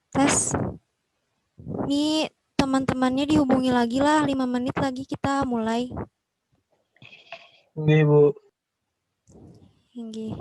Tes. Nih teman-temannya dihubungi lagi lah, 5 menit lagi kita mulai. Oke, Bu. Hinggi.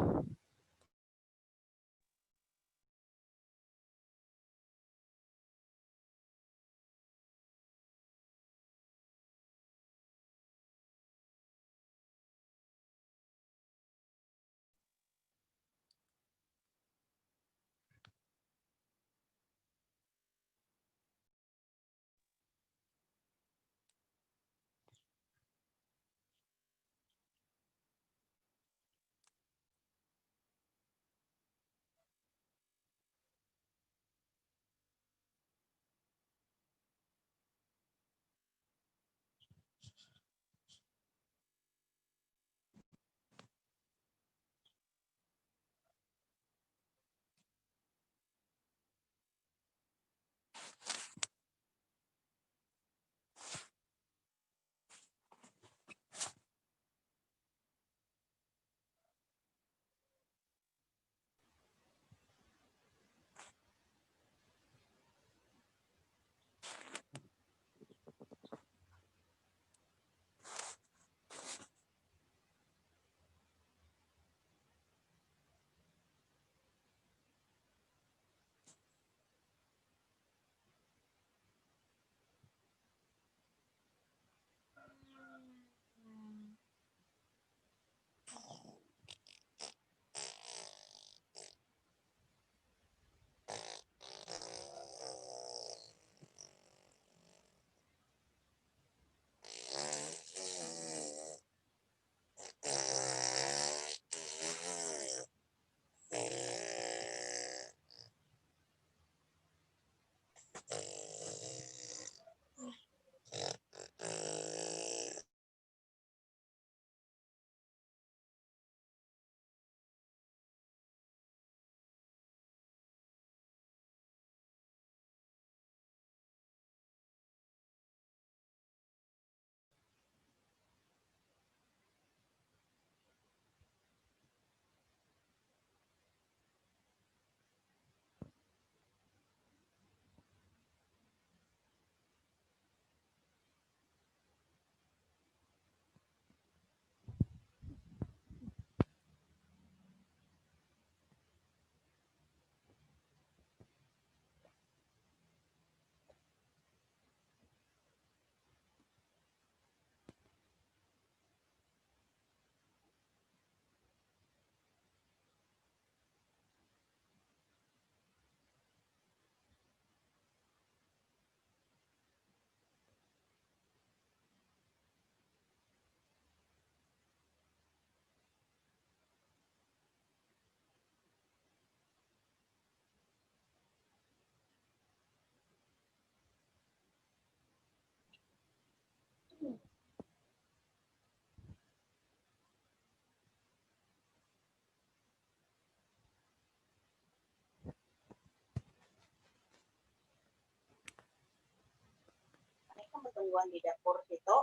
Pertemuan di dapur itu.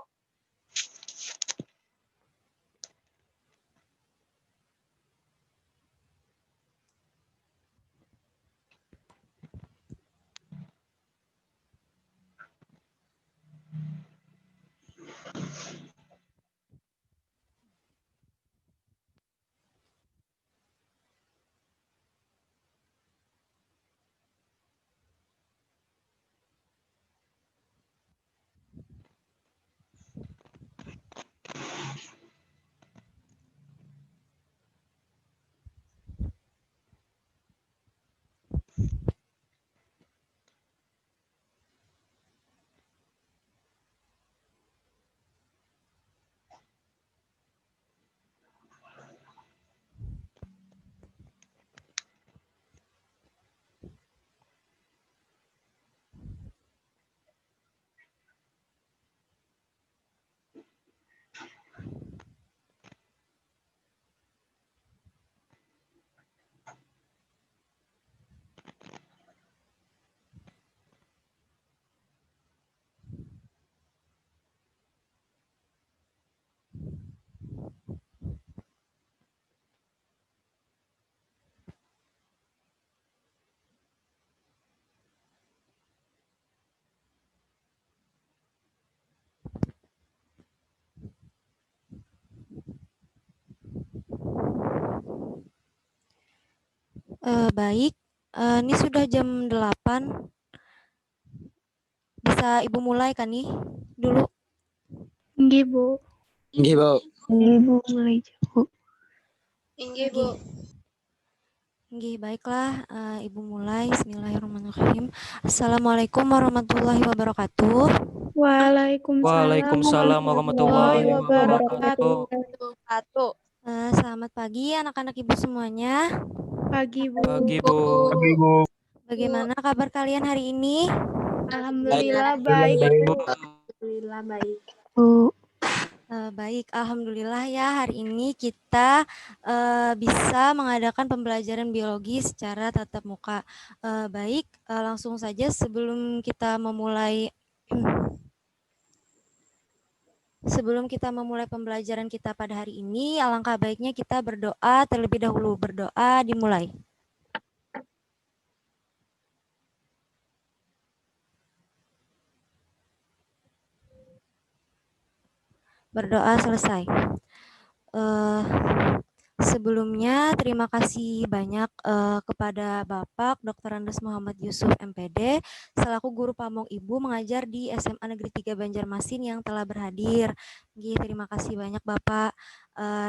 Baik, ini sudah jam 8. Bisa Ibu mulai kan nih dulu? Nggih, Bu. Nggih, Bu. Nggih, Bu, mulai Bu. Nggih, Bu. Nggih, baiklah, Ibu mulai. Bismillahirrahmanirrahim. Assalamualaikum warahmatullahi wabarakatuh. Waalaikumsalam warahmatullahi wabarakatuh. Selamat pagi anak-anak Ibu semuanya. Pagi, Bu. Pagi, Bu. Pagi, Bu. Bagaimana kabar kalian hari ini? Alhamdulillah baik, Bu. Alhamdulillah baik. Bu. Baik, alhamdulillah ya hari ini kita bisa mengadakan pembelajaran biologi secara tatap muka. Baik, langsung saja sebelum kita memulai pembelajaran kita pada hari ini, alangkah baiknya kita berdoa terlebih dahulu. Berdoa dimulai. Berdoa selesai. Sebelumnya terima kasih banyak kepada Bapak Dr. Andes Muhammad Yusuf MPD selaku guru pamong Ibu mengajar di SMA Negeri 3 Banjarmasin yang telah berhadir. Terima kasih banyak Bapak.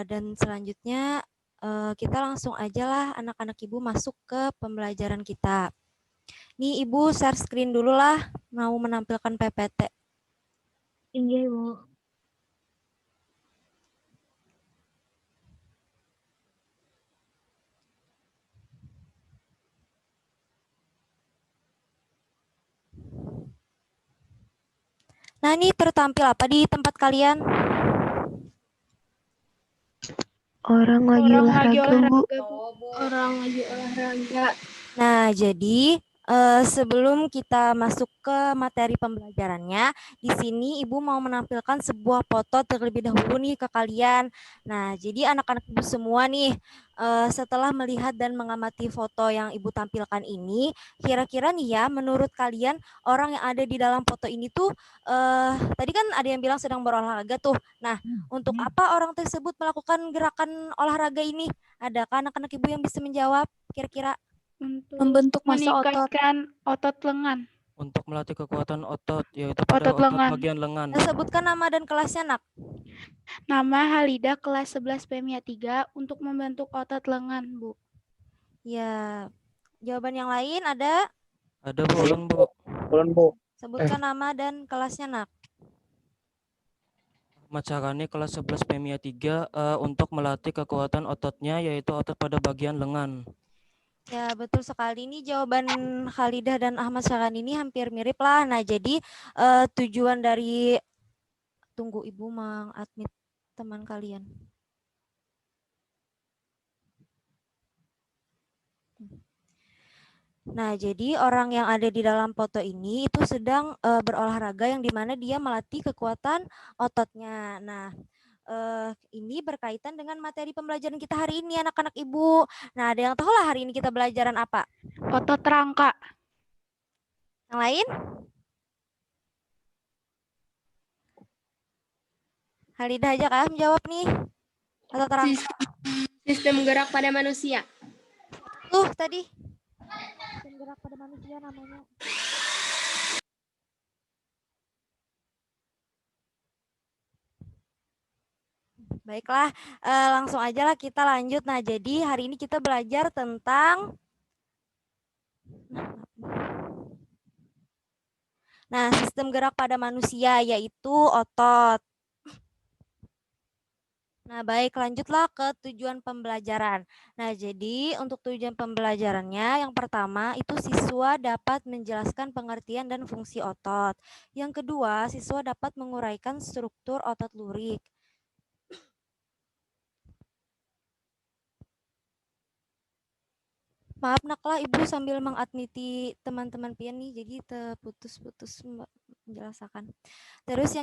Dan selanjutnya kita langsung aja lah anak-anak Ibu masuk ke pembelajaran kita. Nih Ibu share screen dulu lah, mau menampilkan PPT. Iya, Bu. Nah, ini tertampil apa di tempat kalian? Orang lagi olahraga, Bu. Orang lagi olahraga. Nah, jadi sebelum kita masuk ke materi pembelajarannya, di sini Ibu mau menampilkan sebuah foto terlebih dahulu nih ke kalian. Nah, jadi anak-anak Ibu semua nih, setelah melihat dan mengamati foto yang Ibu tampilkan ini, kira-kira nih ya, menurut kalian orang yang ada di dalam foto ini tuh, tadi kan ada yang bilang sedang berolahraga tuh. Nah, untuk apa orang tersebut melakukan gerakan olahraga ini? Adakah anak-anak Ibu yang bisa menjawab kira-kira? Untuk Membentuk massa otot. meningkatkan otot lengan. Untuk melatih kekuatan otot, yaitu pada Otot otot lengan. bagian lengan. Sebutkan nama dan kelasnya, Nak. Nama Halida kelas 11 PMIA 3 untuk membentuk otot lengan, Bu. Ya, jawaban yang lain ada? Ada, Bu, ulun, Bu. Ulun, Bu. Sebutkan nama dan kelasnya, Nak. Ahmad Syarani kelas 11 PMIA 3 untuk melatih kekuatan ototnya, yaitu otot pada bagian lengan. Ya, betul sekali. Ini jawaban Khalidah dan Ahmad Syarani ini hampir mirip lah. Nah, jadi tujuan dari... Tunggu, Ibu mengadmit teman kalian. Nah, jadi orang yang ada di dalam foto ini itu sedang berolahraga yang dimana dia melatih kekuatan ototnya. Nah, ini berkaitan dengan materi pembelajaran kita hari ini, anak-anak Ibu. Nah, ada yang tahu lah hari ini kita belajaran apa? Otot rangka. Yang lain? Halidah aja kah menjawab nih? Otot rangka. Sistem gerak pada manusia. Tuh, tadi. Sistem gerak pada manusia namanya. Baiklah, langsung aja lah kita lanjut. Nah, jadi hari ini kita belajar tentang sistem gerak pada manusia, yaitu otot. Nah, baik, lanjutlah ke tujuan pembelajaran. Nah, jadi untuk tujuan pembelajarannya, yang pertama itu siswa dapat menjelaskan pengertian dan fungsi otot. Yang kedua, siswa dapat menguraikan struktur otot lurik. Maaf naklah Ibu sambil mengadmiti teman-teman pian nih, jadi terputus-putus menjelaskan. Terus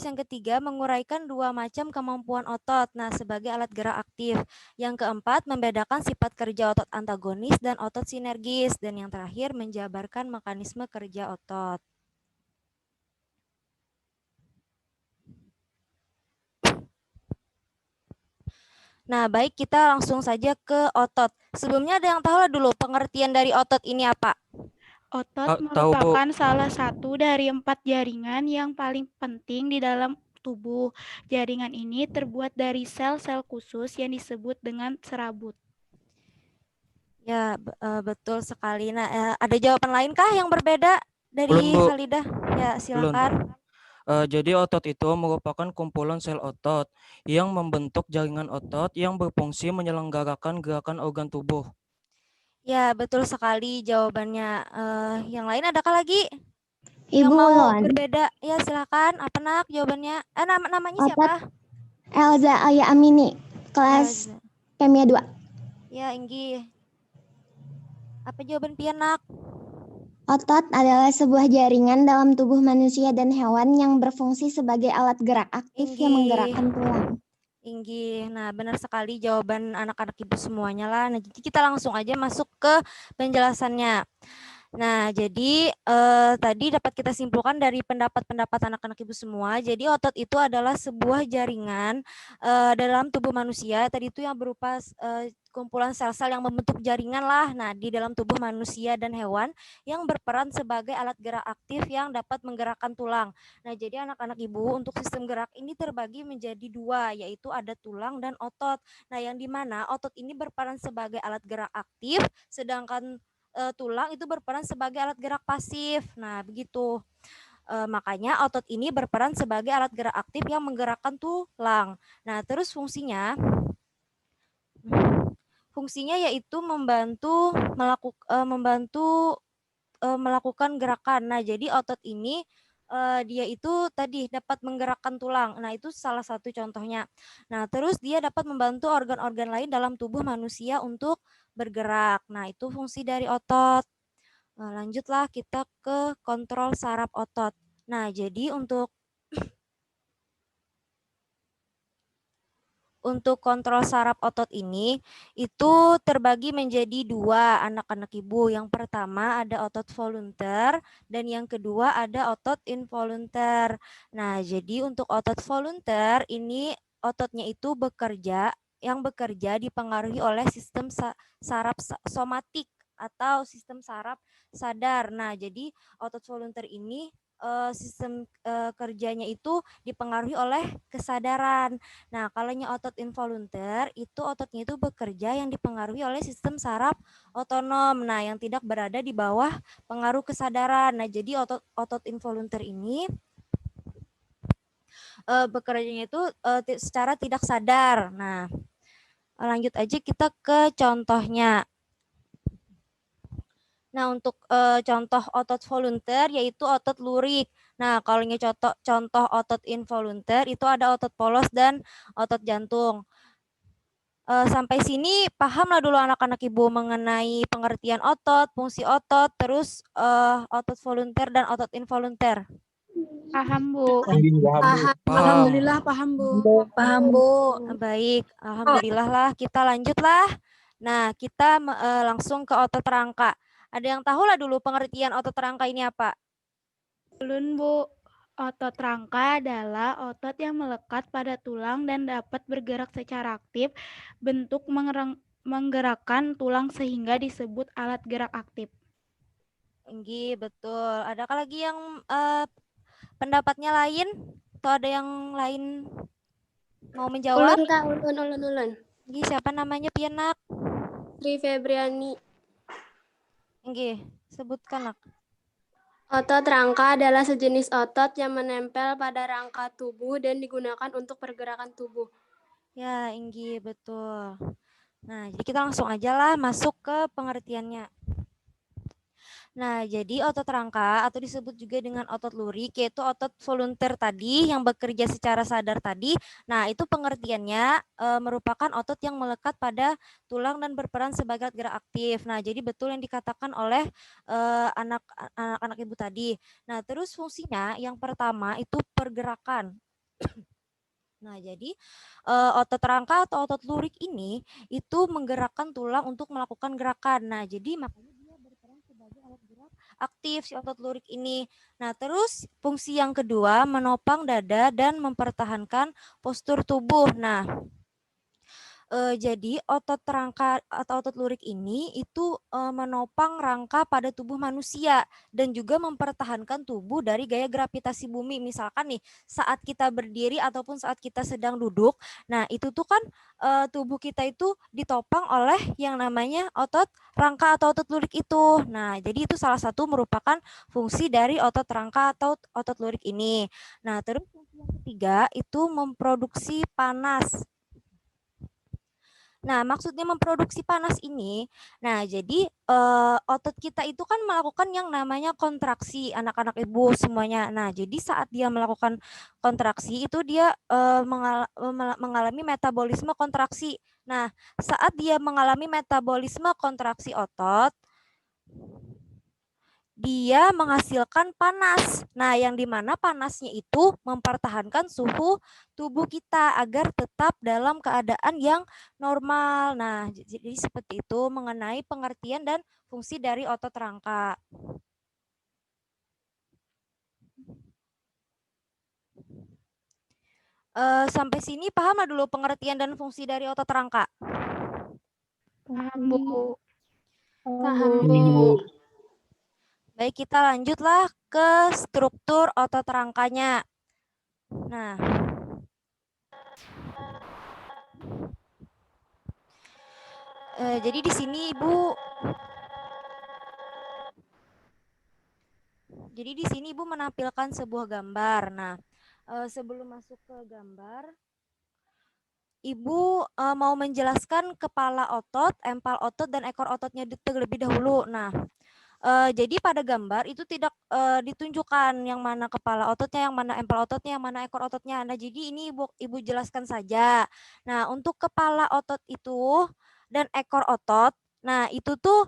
yang ketiga, menguraikan dua macam kemampuan otot, nah sebagai alat gerak aktif. Yang keempat, membedakan sifat kerja otot antagonis dan otot sinergis. Dan yang terakhir, menjabarkan mekanisme kerja otot. Nah, baik, kita langsung saja ke otot. Sebelumnya ada yang tahu lah dulu pengertian dari otot ini apa? Otot Tahu, Bu. merupakan salah satu dari 4 jaringan yang paling penting di dalam tubuh. Jaringan ini terbuat dari sel-sel khusus yang disebut dengan serabut. Ya, betul sekali. Nah, ada jawaban lain kah yang berbeda dari Belum, Bu. Halidah? Ya, Belum. silakan. Jadi otot itu merupakan kumpulan sel otot yang membentuk jaringan otot yang berfungsi menyelenggarakan gerakan organ tubuh. Ya, betul sekali jawabannya. Yang lain adakah lagi yang Ibu mau Ulon, berbeda? Ya, silakan. Apa nak jawabannya? Namanya Otot. siapa? Elza Alia Amini, kelas Elza. Kimia 2. Ya, Inggi. Apa jawaban Pianak? Otot adalah sebuah jaringan dalam tubuh manusia dan hewan yang berfungsi sebagai alat gerak aktif yang menggerakkan tulang. Inggi. Nah, benar sekali jawaban anak-anak ibu semuanya lah. Nah, jadi kita langsung aja masuk ke penjelasannya. Nah, jadi tadi dapat kita simpulkan dari pendapat-pendapat anak-anak ibu semua. Jadi otot itu adalah sebuah jaringan dalam tubuh manusia. Tadi itu yang berupa kumpulan sel-sel yang membentuk jaringan lah. Nah, di dalam tubuh manusia dan hewan yang berperan sebagai alat gerak aktif yang dapat menggerakkan tulang. Nah, jadi anak-anak ibu untuk sistem gerak ini terbagi menjadi dua, yaitu ada tulang dan otot. Nah, yang dimana otot ini berperan sebagai alat gerak aktif, sedangkan tulang itu berperan sebagai alat gerak pasif. Nah, begitu. Makanya otot ini berperan sebagai alat gerak aktif yang menggerakkan tulang. Nah, terus fungsinya yaitu membantu melakukan gerakan. Nah, jadi otot ini dia itu tadi dapat menggerakkan tulang. Nah, itu salah satu contohnya. Nah, terus dia dapat membantu organ-organ lain dalam tubuh manusia untuk bergerak. Nah, itu fungsi dari otot. Lanjutlah kita ke kontrol saraf otot. Nah, jadi untuk kontrol saraf otot ini itu terbagi menjadi dua anak-anak ibu. Yang pertama ada otot volunteer dan yang kedua ada otot involunteer. Nah, jadi untuk otot volunteer ini ototnya itu yang bekerja dipengaruhi oleh sistem saraf somatik atau sistem saraf sadar. Nah, jadi otot volunteer ini sistem kerjanya itu dipengaruhi oleh kesadaran. Nah, kalau otot involunteer itu ototnya itu bekerja yang dipengaruhi oleh sistem saraf otonom. Nah, yang tidak berada di bawah pengaruh kesadaran. Nah, jadi otot involunteer ini bekerjanya itu secara tidak sadar. Nah, lanjut aja kita ke contohnya. Nah, untuk contoh otot volunteer yaitu otot lurik. Nah, kalau contoh otot involunteer itu ada otot polos dan otot jantung. Sampai sini paham lah dulu anak-anak ibu mengenai pengertian otot, fungsi otot, terus otot volunteer dan otot involunteer. Paham, Bu. Paham. Alhamdulillah paham, Bu. Paham, Bu. Baik, alhamdulillah lah. Kita lanjutlah. Nah, kita langsung ke otot rangka. Ada yang tahu lah dulu pengertian otot rangka ini apa? Ulun, Bu. Otot rangka adalah otot yang melekat pada tulang dan dapat bergerak secara aktif. Bentuk menggerakkan tulang sehingga disebut alat gerak aktif. Inggi, betul. Adakah lagi yang pendapatnya lain? Atau ada yang lain mau menjawab? Ulun, Kak. Ulun. Inggi, siapa namanya Pianak? Sri Febriani. Inggi, sebutkan nak. Otot rangka adalah sejenis otot yang menempel pada rangka tubuh dan digunakan untuk pergerakan tubuh. Ya, Inggi, betul. Nah, jadi kita langsung aja lah masuk ke pengertiannya. Nah, jadi otot rangka atau disebut juga dengan otot lurik yaitu otot volunteer tadi yang bekerja secara sadar tadi. Nah, itu pengertiannya merupakan otot yang melekat pada tulang dan berperan sebagai gerak aktif. Nah, jadi betul yang dikatakan oleh anak-anak ibu tadi. Nah, terus fungsinya yang pertama itu pergerakan. Nah, jadi otot rangka atau otot lurik ini itu menggerakkan tulang untuk melakukan gerakan. Nah, jadi makanya dia berperan sebagai alat gerak aktif si otot lurik ini. Nah, terus fungsi yang kedua menopang dada dan mempertahankan postur tubuh. Nah, Jadi otot rangka atau otot lurik ini itu menopang rangka pada tubuh manusia dan juga mempertahankan tubuh dari gaya gravitasi bumi. Misalkan nih saat kita berdiri ataupun saat kita sedang duduk, nah itu tuh kan tubuh kita itu ditopang oleh yang namanya otot rangka atau otot lurik itu. Nah, jadi itu salah satu merupakan fungsi dari otot rangka atau otot lurik ini. Nah, terus yang ketiga itu memproduksi panas. Nah, maksudnya memproduksi panas ini, nah jadi otot kita itu kan melakukan yang namanya kontraksi, anak-anak ibu semuanya. Nah, jadi saat dia melakukan kontraksi itu dia mengalami metabolisme kontraksi. Nah, saat dia mengalami metabolisme kontraksi otot, dia menghasilkan panas. Nah, yang dimana panasnya itu mempertahankan suhu tubuh kita agar tetap dalam keadaan yang normal. Nah, jadi seperti itu mengenai pengertian dan fungsi dari otot rangka. Sampai sini paham dulu pengertian dan fungsi dari otot rangka? Paham, Bu. Paham, Bu. Baik, kita lanjutlah ke struktur otot rangkanya. Nah, jadi di sini Ibu menampilkan sebuah gambar. Nah, sebelum masuk ke gambar, Ibu mau menjelaskan kepala otot, empal otot, dan ekor ototnya terlebih dahulu. Nah, jadi pada gambar itu tidak ditunjukkan yang mana kepala ototnya, yang mana empal ototnya, yang mana ekor ototnya. Nah, jadi ini Ibu jelaskan saja. Nah, untuk kepala otot itu dan ekor otot, nah itu tuh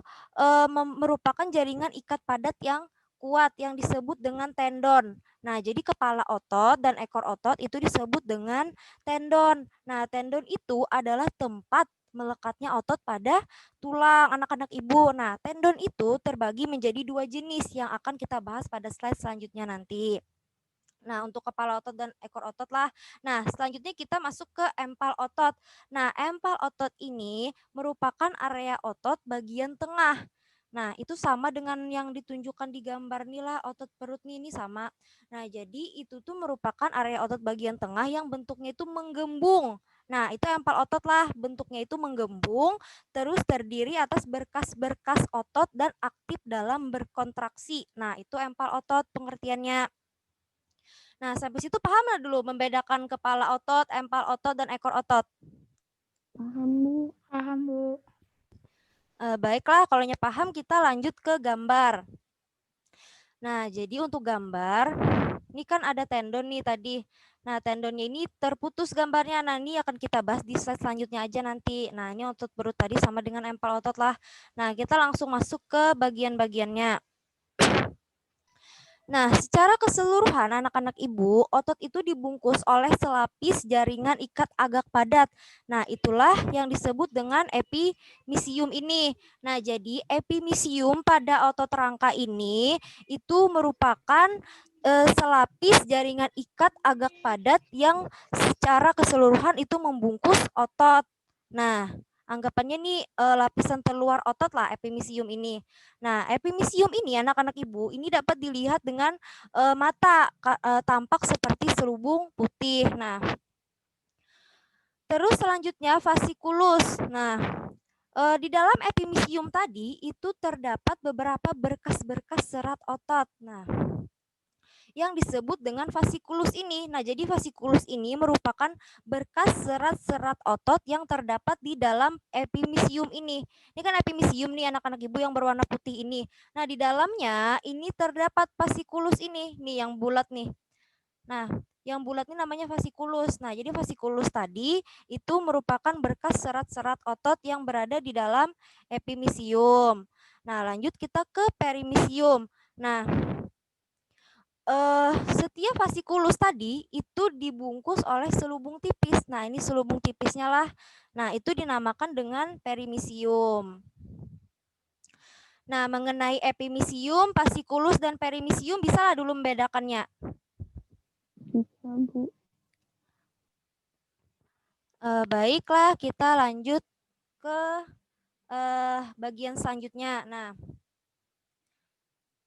merupakan jaringan ikat padat yang kuat yang disebut dengan tendon. Nah, jadi kepala otot dan ekor otot itu disebut dengan tendon. Nah, tendon itu adalah tempat melekatnya otot pada tulang anak-anak ibu. Nah, tendon itu terbagi menjadi dua jenis yang akan kita bahas pada slide selanjutnya nanti. Nah, untuk kepala otot dan ekor otot lah. Nah, selanjutnya kita masuk ke empal otot. Nah, empal otot ini merupakan area otot bagian tengah. Nah, itu sama dengan yang ditunjukkan di gambar nih lah, otot perut nih, ini sama. Nah, jadi itu tuh merupakan area otot bagian tengah yang bentuknya itu menggembung. Nah, itu empal otot lah, bentuknya itu menggembung, terus terdiri atas berkas-berkas otot dan aktif dalam berkontraksi. Nah, itu empal otot pengertiannya. Nah, sampai situ paham lah dulu membedakan kepala otot, empal otot, dan ekor otot? Paham, Bu. Paham, Bu. Baiklah, kalau paham kita lanjut ke gambar. Nah, jadi untuk gambar, ini kan ada tendon nih tadi. Nah, tendonnya ini terputus gambarnya. Nah, ini akan kita bahas di slide selanjutnya aja nanti. Nah, ini otot perut tadi sama dengan empal otot lah. Nah, kita langsung masuk ke bagian-bagiannya. Nah, secara keseluruhan anak-anak ibu, otot itu dibungkus oleh selapis jaringan ikat agak padat. Nah, itulah yang disebut dengan epimisium ini. Nah, jadi epimisium pada otot rangka ini itu merupakan selapis jaringan ikat agak padat yang secara keseluruhan itu membungkus otot. Nah, anggapannya nih lapisan terluar otot lah epimisium ini. Nah, epimisium ini anak-anak ibu ini dapat dilihat dengan mata tampak seperti selubung putih. Nah, terus selanjutnya vasikulus. Nah, di dalam epimisium tadi itu terdapat beberapa berkas-berkas serat otot. Nah, yang disebut dengan vasikulus ini. Nah, jadi vasikulus ini merupakan berkas serat-serat otot yang terdapat di dalam epimisium ini. Ini kan epimisium nih anak-anak ibu yang berwarna putih ini. Nah, di dalamnya ini terdapat vasikulus ini, nih yang bulat nih. Nah, yang bulat ini namanya vasikulus. Nah, jadi vasikulus tadi itu merupakan berkas serat-serat otot yang berada di dalam epimisium. Nah, lanjut kita ke perimisium. Nah, setiap vasikulus tadi itu dibungkus oleh selubung tipis. Nah, ini selubung tipisnya lah. Nah, itu dinamakan dengan perimisium. Nah, mengenai epimisium, vasikulus, dan perimisium bisa lah dulu membedakannya. Bisa, Bu. Baiklah, kita lanjut ke bagian selanjutnya. Nah,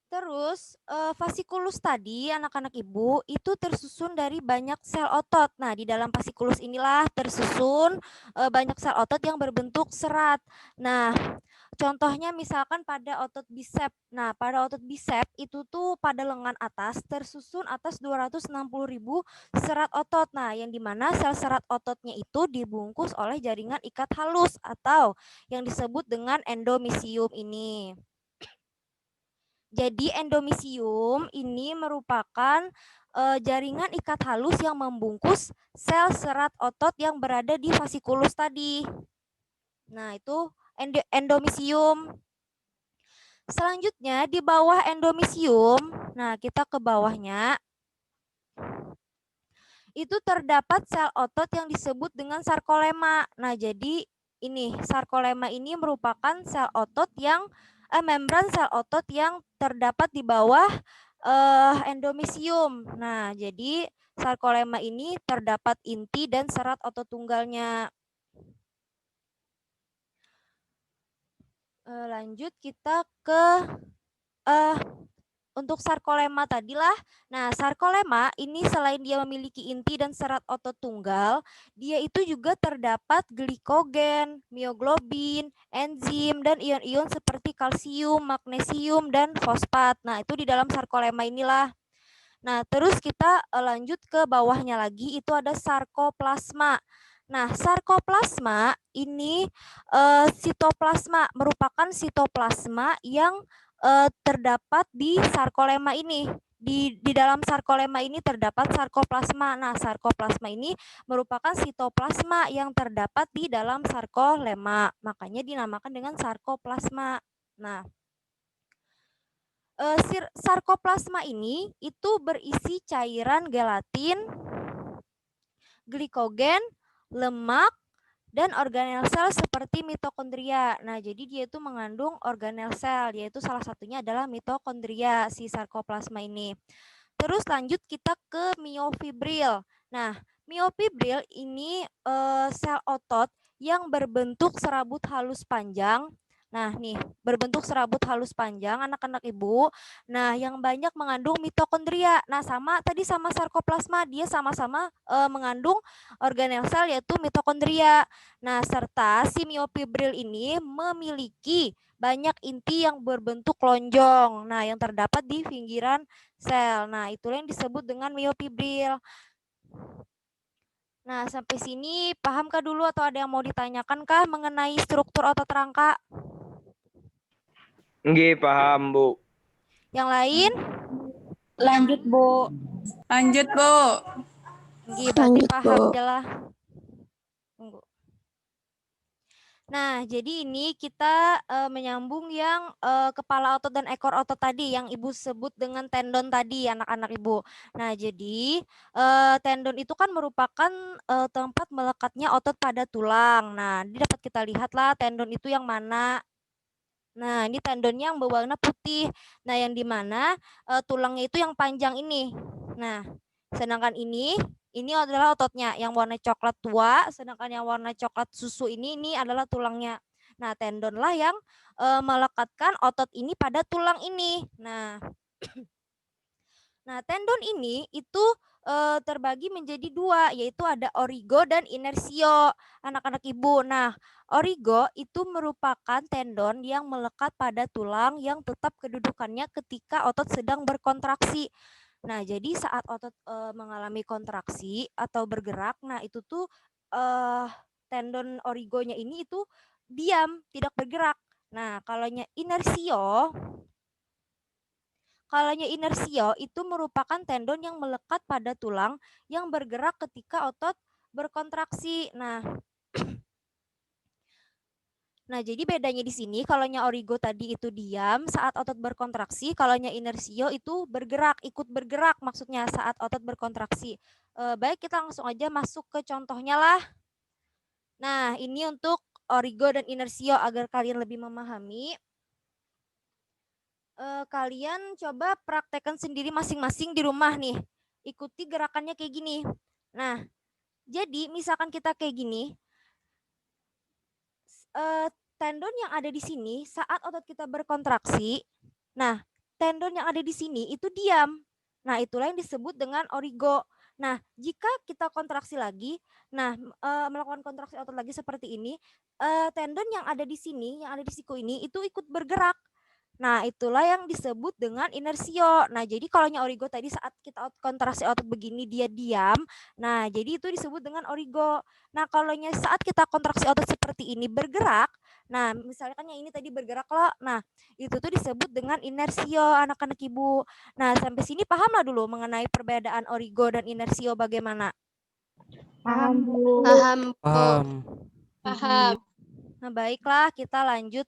terus fasikulus tadi anak-anak ibu itu tersusun dari banyak sel otot. Nah, di dalam fasikulus inilah tersusun banyak sel otot yang berbentuk serat. Nah, contohnya misalkan pada otot bisep. Nah, pada otot bisep itu tuh pada lengan atas tersusun atas 260.000 serat otot. Nah, yang dimana sel serat ototnya itu dibungkus oleh jaringan ikat halus atau yang disebut dengan endomisium ini. Jadi endomisium ini merupakan jaringan ikat halus yang membungkus sel serat otot yang berada di fasikulus tadi. Nah, itu endomisium. Selanjutnya di bawah endomisium, nah kita ke bawahnya, itu terdapat sel otot yang disebut dengan sarkolema. Nah, jadi ini sarkolema ini merupakan sel otot yang membran sel otot yang terdapat di bawah endomisium. Nah, jadi sarkolema ini terdapat inti dan serat otot tunggalnya. Lanjut kita ke untuk sarkolema tadilah. Nah, sarkolema ini selain dia memiliki inti dan serat otot tunggal, dia itu juga terdapat glikogen, mioglobin, enzim, dan ion-ion seperti kalsium, magnesium, dan fosfat. Nah, itu di dalam sarkolema inilah. Nah, terus kita lanjut ke bawahnya lagi, itu ada sarkoplasma. Nah, sarkoplasma ini sitoplasma, merupakan sitoplasma yang terdapat di sarkolema ini. Di dalam sarkolema ini terdapat sarkoplasma. Nah, sarkoplasma ini merupakan sitoplasma yang terdapat di dalam sarkolema. Makanya dinamakan dengan sarkoplasma. Nah, sarkoplasma ini itu berisi cairan gelatin, glikogen, lemak, dan organel sel seperti mitokondria. Nah, jadi dia itu mengandung organel sel, yaitu salah satunya adalah mitokondria si sarkoplasma ini. Terus lanjut kita ke miofibril. Nah, miofibril ini sel otot yang berbentuk serabut halus panjang. Nah, nih, berbentuk serabut halus panjang anak-anak ibu. Nah, yang banyak mengandung mitokondria. Nah, tadi sama sarkoplasma, dia sama-sama mengandung organel sel yaitu mitokondria. Nah, serta si miofibril ini memiliki banyak inti yang berbentuk lonjong. Nah, yang terdapat di pinggiran sel. Nah, itulah yang disebut dengan miofibril. Nah, sampai sini pahamkah dulu atau ada yang mau ditanyakan kah mengenai struktur otot rangka? Nggih, paham, Bu. Yang lain? Lanjut, Bu. Lanjut, Bu. Nggih, berarti Lanjut, paham Bu. aja lah. Tunggu. Nah, jadi ini kita menyambung yang kepala otot dan ekor otot tadi yang Ibu sebut dengan tendon tadi, anak-anak Ibu. Nah, jadi tendon itu kan merupakan tempat melekatnya otot pada tulang. Nah, ini dapat kita lihatlah tendon itu yang mana. Nah, ini tendonnya yang berwarna putih. Nah, yang di mana tulangnya itu yang panjang ini. Nah, sedangkan ini adalah ototnya yang warna coklat tua, sedangkan yang warna coklat susu ini adalah tulangnya. Nah, tendonlah yang melekatkan otot ini pada tulang ini. Nah, tendon ini itu terbagi menjadi dua, yaitu ada origo dan inersio, anak-anak ibu. Nah, origo itu merupakan tendon yang melekat pada tulang yang tetap kedudukannya ketika otot sedang berkontraksi. Nah, jadi saat otot mengalami kontraksi atau bergerak, nah itu tuh tendon origonya ini itu diam, tidak bergerak. Nah, kalaunya inersio itu merupakan tendon yang melekat pada tulang yang bergerak ketika otot berkontraksi. Nah, jadi bedanya di sini, kalaunya origo tadi itu diam saat otot berkontraksi, kalaunya inersio itu bergerak, ikut bergerak maksudnya saat otot berkontraksi. Baik, kita langsung aja masuk ke contohnya lah. Nah, ini untuk origo dan inersio agar kalian lebih memahami. Kalian coba praktekkan sendiri masing-masing di rumah nih. Ikuti gerakannya kayak gini. Nah, Jadi misalkan kita kayak gini, tendon yang ada di sini saat otot kita berkontraksi, nah tendon yang ada di sini itu diam. Nah itulah yang disebut dengan origo. Nah jika kita kontraksi lagi, nah melakukan kontraksi otot lagi seperti ini, tendon yang ada di sini, yang ada di siku ini itu ikut bergerak. Nah, itulah yang disebut dengan inersio. Nah, jadi kalau origo tadi saat kita kontraksi otot begini dia diam. Nah, jadi itu disebut dengan origo. Nah, kalau saat kita kontraksi otot seperti ini bergerak, nah misalkan yang ini tadi bergerak loh. Nah, itu tuh disebut dengan inersio anak-anak Ibu. Nah, sampai sini pahamlah dulu mengenai perbedaan origo dan inersio bagaimana? Paham, Bu. Paham, Bu. Paham. Paham. Nah, baiklah kita lanjut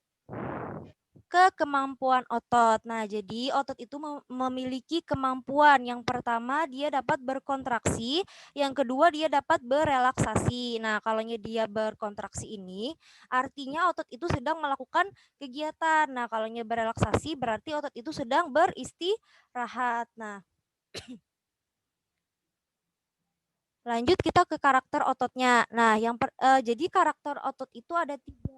ke kemampuan otot. Nah, jadi otot itu memiliki kemampuan. Yang pertama dia dapat berkontraksi, yang kedua dia dapat berelaksasi. Nah, kalau dia berkontraksi ini artinya otot itu sedang melakukan kegiatan. Nah, kalau berelaksasi berarti otot itu sedang beristirahat. Nah, lanjut kita ke karakter ototnya. Nah, jadi karakter otot itu ada 3.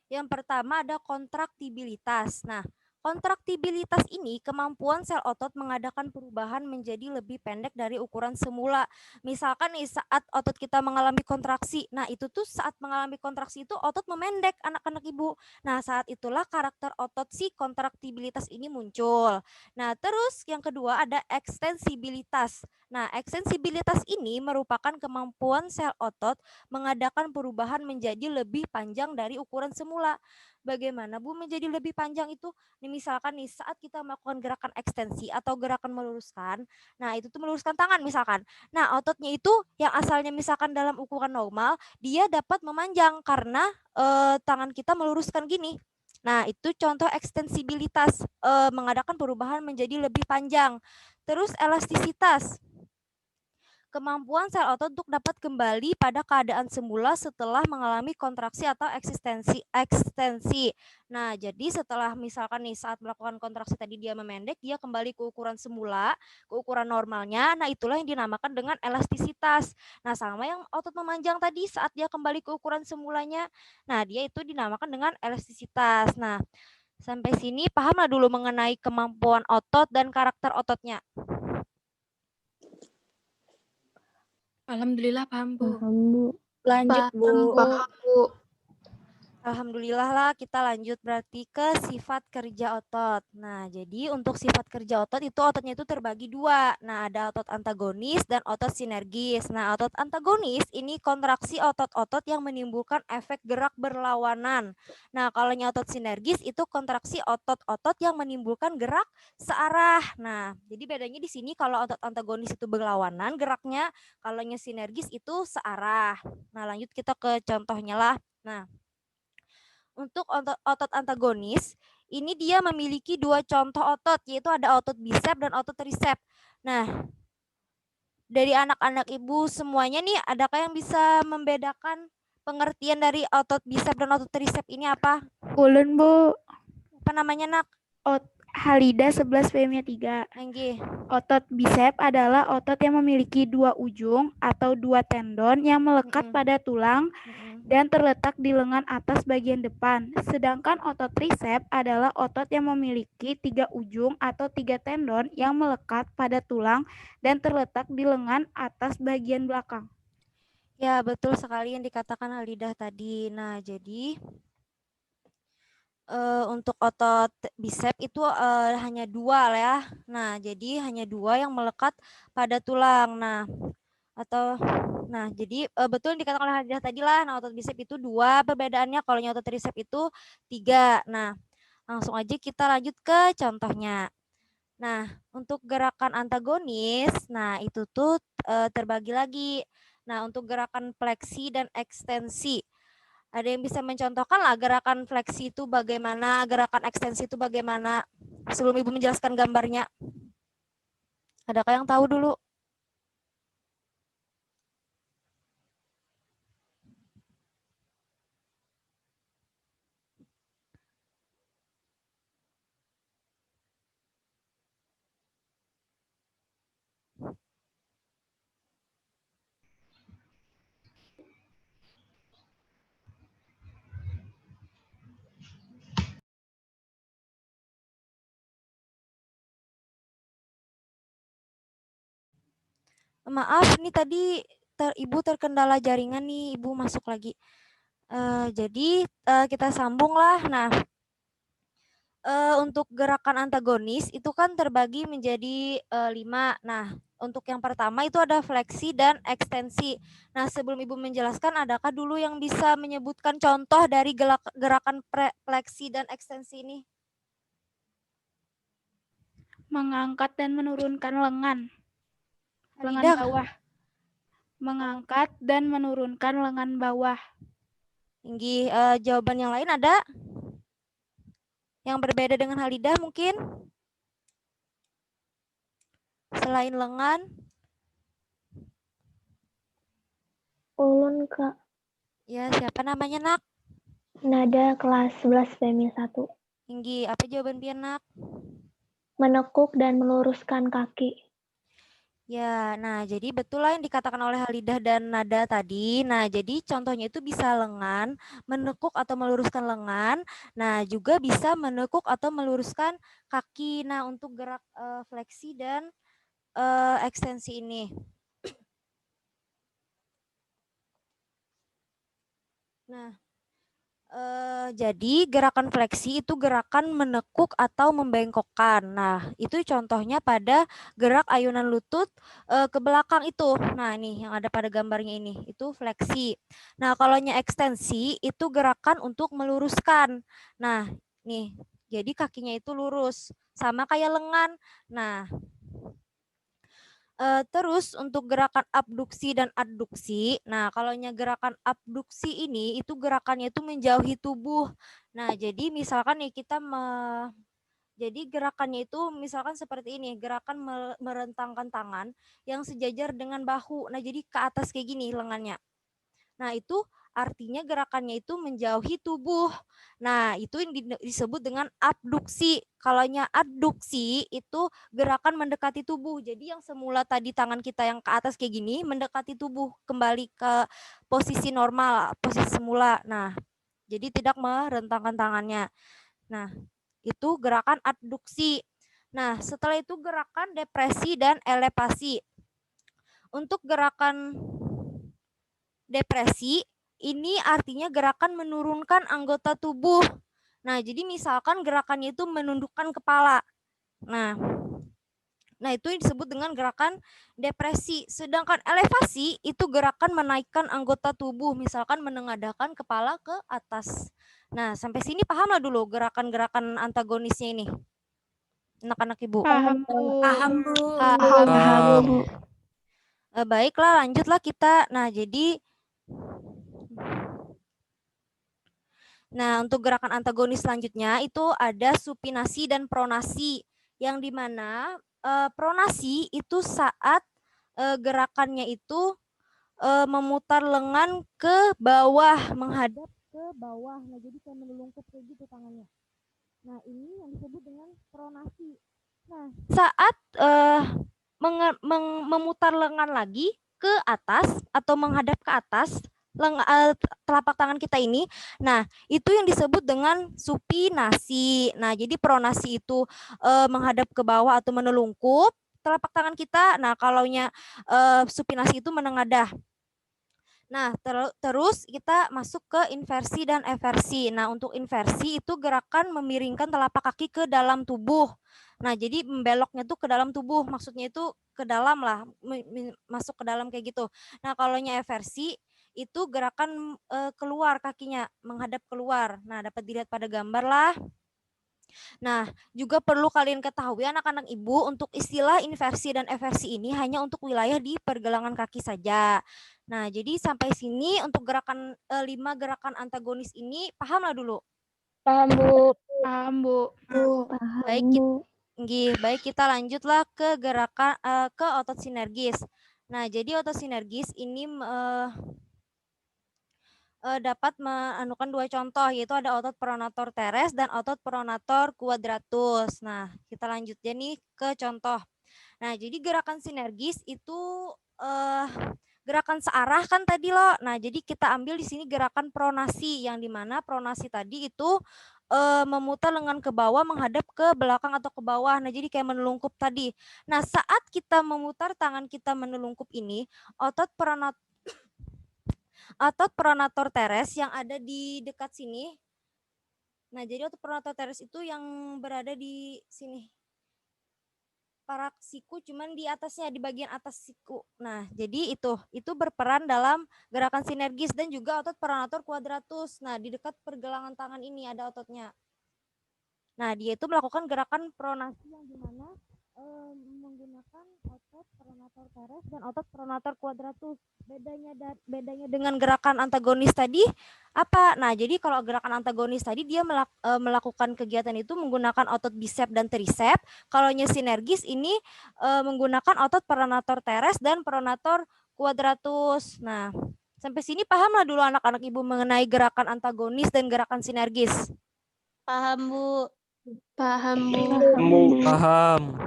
Yang pertama ada kontraktibilitas. Nah, kontraktibilitas ini kemampuan sel otot mengadakan perubahan menjadi lebih pendek dari ukuran semula. Misalkan nih saat otot kita mengalami kontraksi, nah itu tuh saat mengalami kontraksi itu otot memendek anak-anak Ibu. Nah, saat itulah karakter otot si kontraktibilitas ini muncul. Nah, terus yang kedua ada ekstensibilitas. Nah, ekstensibilitas ini merupakan kemampuan sel otot mengadakan perubahan menjadi lebih panjang dari ukuran semula. Bagaimana Bu menjadi lebih panjang itu? Nih misalkan nih saat kita melakukan gerakan ekstensi atau gerakan meluruskan, nah itu tuh meluruskan tangan misalkan. Nah ototnya itu yang asalnya misalkan dalam ukuran normal, dia dapat memanjang karena tangan kita meluruskan gini. Nah itu contoh ekstensibilitas, mengadakan perubahan menjadi lebih panjang. Terus elastisitas. Kemampuan sel otot untuk dapat kembali pada keadaan semula setelah mengalami kontraksi atau ekstensi. Nah, jadi setelah misalkan nih saat melakukan kontraksi tadi dia memendek, dia kembali ke ukuran semula, ke ukuran normalnya. Nah, itulah yang dinamakan dengan elastisitas. Nah, sama yang otot memanjang tadi saat dia kembali ke ukuran semulanya. Nah, dia itu dinamakan dengan elastisitas. Nah, sampai sini pahamlah dulu mengenai kemampuan otot dan karakter ototnya. Alhamdulillah paham, Bu. Paham, Bu. Lanjut, Bu. Paham, Bu. Alhamdulillah lah kita lanjut berarti ke sifat kerja otot. Nah, jadi untuk sifat kerja otot itu ototnya itu terbagi 2. Nah, ada otot antagonis dan otot sinergis. Nah, otot antagonis ini kontraksi otot-otot yang menimbulkan efek gerak berlawanan. Nah, kalau otot sinergis itu kontraksi otot-otot yang menimbulkan gerak searah. Nah, jadi bedanya di sini kalau otot antagonis itu berlawanan geraknya, kalau sinergis itu searah. Nah, lanjut kita ke contohnya lah. Nah, untuk otot antagonis, ini dia memiliki 2 contoh otot, yaitu ada otot bisep dan otot tricep. Nah, dari anak-anak Ibu semuanya nih, adakah yang bisa membedakan pengertian dari otot bisep dan otot tricep ini apa? Ulun, Bu. Apa namanya, Nak? Halida 11 PM-nya 3. Anggi. Otot bisep adalah otot yang memiliki 2 ujung atau 2 tendon yang melekat pada tulang dan terletak di lengan atas bagian depan. Sedangkan otot tricep adalah otot yang memiliki 3 ujung atau 3 tendon yang melekat pada tulang dan terletak di lengan atas bagian belakang. Ya, betul sekali yang dikatakan Halidah tadi. Nah, jadi untuk otot bisep itu hanya 2 lah ya. Nah, jadi hanya 2 yang melekat pada tulang. Jadi betul yang dikatakan oleh Hadiah tadi lah. Nah, otot bisep itu 2 perbedaannya. Kalau otot tricep itu 3. Nah, langsung aja kita lanjut ke contohnya. Nah, untuk gerakan antagonis, nah itu tuh terbagi lagi. Nah, untuk gerakan fleksi dan ekstensi. Ada yang bisa mencontohkan lah gerakan fleksi itu bagaimana, gerakan ekstensi itu bagaimana? Sebelum Ibu menjelaskan gambarnya. Adakah yang tahu dulu? Maaf, ini tadi Ibu terkendala jaringan nih, Ibu masuk lagi. Jadi kita sambung lah. Nah, untuk gerakan antagonis itu kan terbagi menjadi 5. Nah, untuk yang pertama itu ada fleksi dan ekstensi. Nah, sebelum Ibu menjelaskan, adakah dulu yang bisa menyebutkan contoh dari gerakan fleksi dan ekstensi ini? Mengangkat dan menurunkan lengan. Lengan Halidah. bawah. Mengangkat dan menurunkan lengan bawah. Tinggi. Jawaban yang lain ada? Yang berbeda dengan Halidah mungkin? Selain lengan? Ulun, Kak. Ya, siapa namanya, Nak? Nada kelas 11 PMI 1. Tinggi. Apa jawaban Pian, Nak? Menekuk dan meluruskan kaki. Ya, nah jadi betul lah yang dikatakan oleh Halidah dan Nada tadi. Nah, jadi contohnya itu bisa lengan, menekuk atau meluruskan lengan. Nah, juga bisa menekuk atau meluruskan kaki. Nah, untuk gerak fleksi dan ekstensi ini. Nah, jadi gerakan fleksi itu gerakan menekuk atau membengkokkan. Nah, itu contohnya pada gerak ayunan lutut ke belakang itu. Nah, ini yang ada pada gambarnya ini, itu fleksi. Nah, kalau ekstensi itu gerakan untuk meluruskan. Nah, nih, jadi kakinya itu lurus, sama kayak lengan. Nah, terus untuk gerakan abduksi dan adduksi, nah kalau gerakan abduksi ini itu gerakannya itu menjauhi tubuh. Nah jadi misalkan nih kita jadi gerakannya itu misalkan seperti ini, gerakan merentangkan tangan yang sejajar dengan bahu. Nah jadi ke atas kayak gini lengannya. Nah itu artinya gerakannya itu menjauhi tubuh. Nah itu yang disebut dengan abduksi. Kalau adduksi itu gerakan mendekati tubuh. Jadi yang semula tadi tangan kita yang ke atas kayak gini mendekati tubuh kembali ke posisi normal, posisi semula. Nah jadi tidak merentangkan tangannya. Nah itu gerakan adduksi. Nah setelah itu gerakan depresi dan elevasi. Untuk gerakan depresi ini artinya gerakan menurunkan anggota tubuh. Nah, jadi misalkan gerakannya itu menundukkan kepala. Nah itu disebut dengan gerakan depresi. Sedangkan elevasi itu gerakan menaikkan anggota tubuh, misalkan menengadahkan kepala ke atas. Nah, sampai sini paham lah dulu gerakan-gerakan antagonisnya ini. Anak-anak Ibu. Paham, Bu. Paham, Bu. Paham, Bu. Baiklah, lanjutlah kita. Nah, untuk gerakan antagonis selanjutnya itu ada supinasi dan pronasi, yang dimana pronasi itu saat gerakannya itu memutar lengan ke bawah, menghadap ke bawah. Nah, jadi kayak menelungkup kayak gitu tangannya. Nah, ini yang disebut dengan pronasi. Nah, saat memutar lengan lagi ke atas atau menghadap ke atas, telapak tangan kita ini. Nah, itu yang disebut dengan supinasi. Nah, jadi pronasi itu menghadap ke bawah atau menelungkup telapak tangan kita. Nah, kalaunya supinasi itu menengadah. Nah, terus kita masuk ke inversi dan eversi. Nah, untuk inversi itu gerakan memiringkan telapak kaki ke dalam tubuh. Nah, jadi membeloknya tuh ke dalam tubuh. Maksudnya itu ke dalam lah, masuk ke dalam kayak gitu. Nah, kalau eversi itu gerakan keluar kakinya, menghadap keluar. Nah, dapat dilihat pada gambar lah. Nah, juga perlu kalian ketahui anak-anak Ibu, untuk istilah inversi dan eversi ini hanya untuk wilayah di pergelangan kaki saja. Nah, jadi sampai sini untuk gerakan 5 gerakan antagonis ini pahamlah dulu. Paham, Bu. Paham, Bu. Baik, kita lanjutlah ke gerakan ke otot sinergis. Nah, jadi otot sinergis ini dapat menemukan 2 contoh, yaitu ada otot pronator teres dan otot pronator quadratus. Nah, kita lanjut nih ke contoh. Nah, jadi gerakan sinergis itu gerakan searah kan tadi loh. Nah, jadi kita ambil di sini gerakan pronasi, yang dimana pronasi tadi itu memutar lengan ke bawah menghadap ke belakang atau ke bawah. Nah, jadi kayak menelungkup tadi. Nah, saat kita memutar tangan kita menelungkup ini, otot pronator teres yang ada di dekat sini. Nah, jadi otot pronator teres itu yang berada di sini. Parak siku cuman di atasnya, di bagian atas siku. Nah, jadi itu berperan dalam gerakan sinergis dan juga otot pronator quadratus. Nah, di dekat pergelangan tangan ini ada ototnya. Nah, dia itu melakukan gerakan pronasi yang dimana menggunakan otot pronator teres dan otot pronator quadratus. Bedanya dengan gerakan antagonis tadi apa? Nah, jadi kalau gerakan antagonis tadi dia melakukan kegiatan itu menggunakan otot bicep dan tricep. Kalau sinergis ini menggunakan otot pronator teres dan pronator quadratus. Nah, sampai sini pahamlah dulu anak-anak ibu mengenai gerakan antagonis dan gerakan sinergis. Paham, Bu. Paham, Bu. Paham.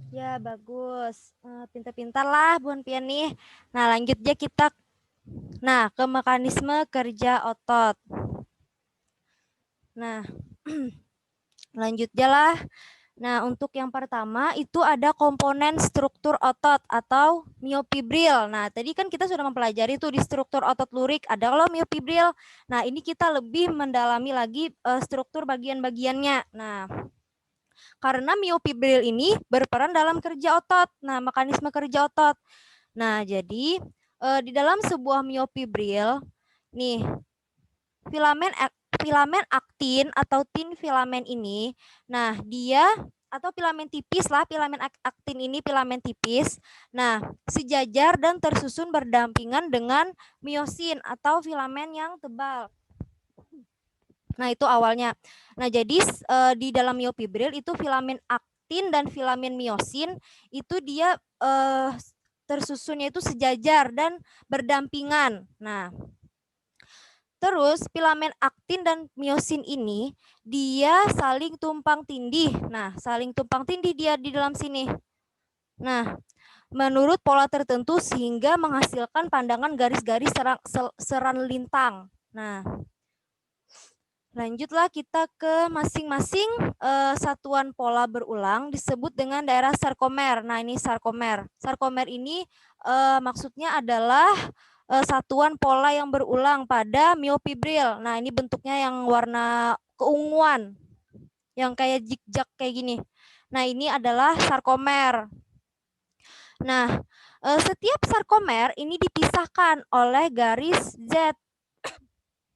Ya, bagus. Pintar-pintar lah Buan Pian nih. Nah, lanjut aja kita ke mekanisme kerja otot. Nah, lanjut aja lah. Nah, untuk yang pertama itu ada komponen struktur otot atau myofibril. Nah, tadi kan kita sudah mempelajari tuh di struktur otot lurik ada loh myofibril. Nah, ini kita lebih mendalami lagi struktur bagian-bagiannya. Nah, karena myofibril ini berperan dalam kerja otot. Nah, mekanisme kerja otot. Nah, jadi di dalam sebuah myofibril nih filamen aktin atau tin filamen ini, nah dia atau filamen tipis lah, filamen aktin ini filamen tipis. Nah, sejajar dan tersusun berdampingan dengan miosin atau filamen yang tebal. Nah, itu awalnya. Nah, jadi di dalam myofibril itu filamen aktin dan filamen miosin itu dia tersusunnya itu sejajar dan berdampingan. Nah, terus filamen aktin dan miosin ini dia saling tumpang tindih. Nah, saling tumpang tindih dia di dalam sini. Nah, menurut pola tertentu sehingga menghasilkan pandangan garis-garis seran lintang. Nah, lanjutlah kita ke masing-masing satuan pola berulang disebut dengan daerah sarkomer. Nah, ini sarkomer. Sarkomer ini maksudnya adalah satuan pola yang berulang pada myofibril. Nah, ini bentuknya yang warna keunguan, yang kayak zigzag kayak gini. Nah, ini adalah sarkomer. Nah, setiap sarkomer ini dipisahkan oleh garis Z.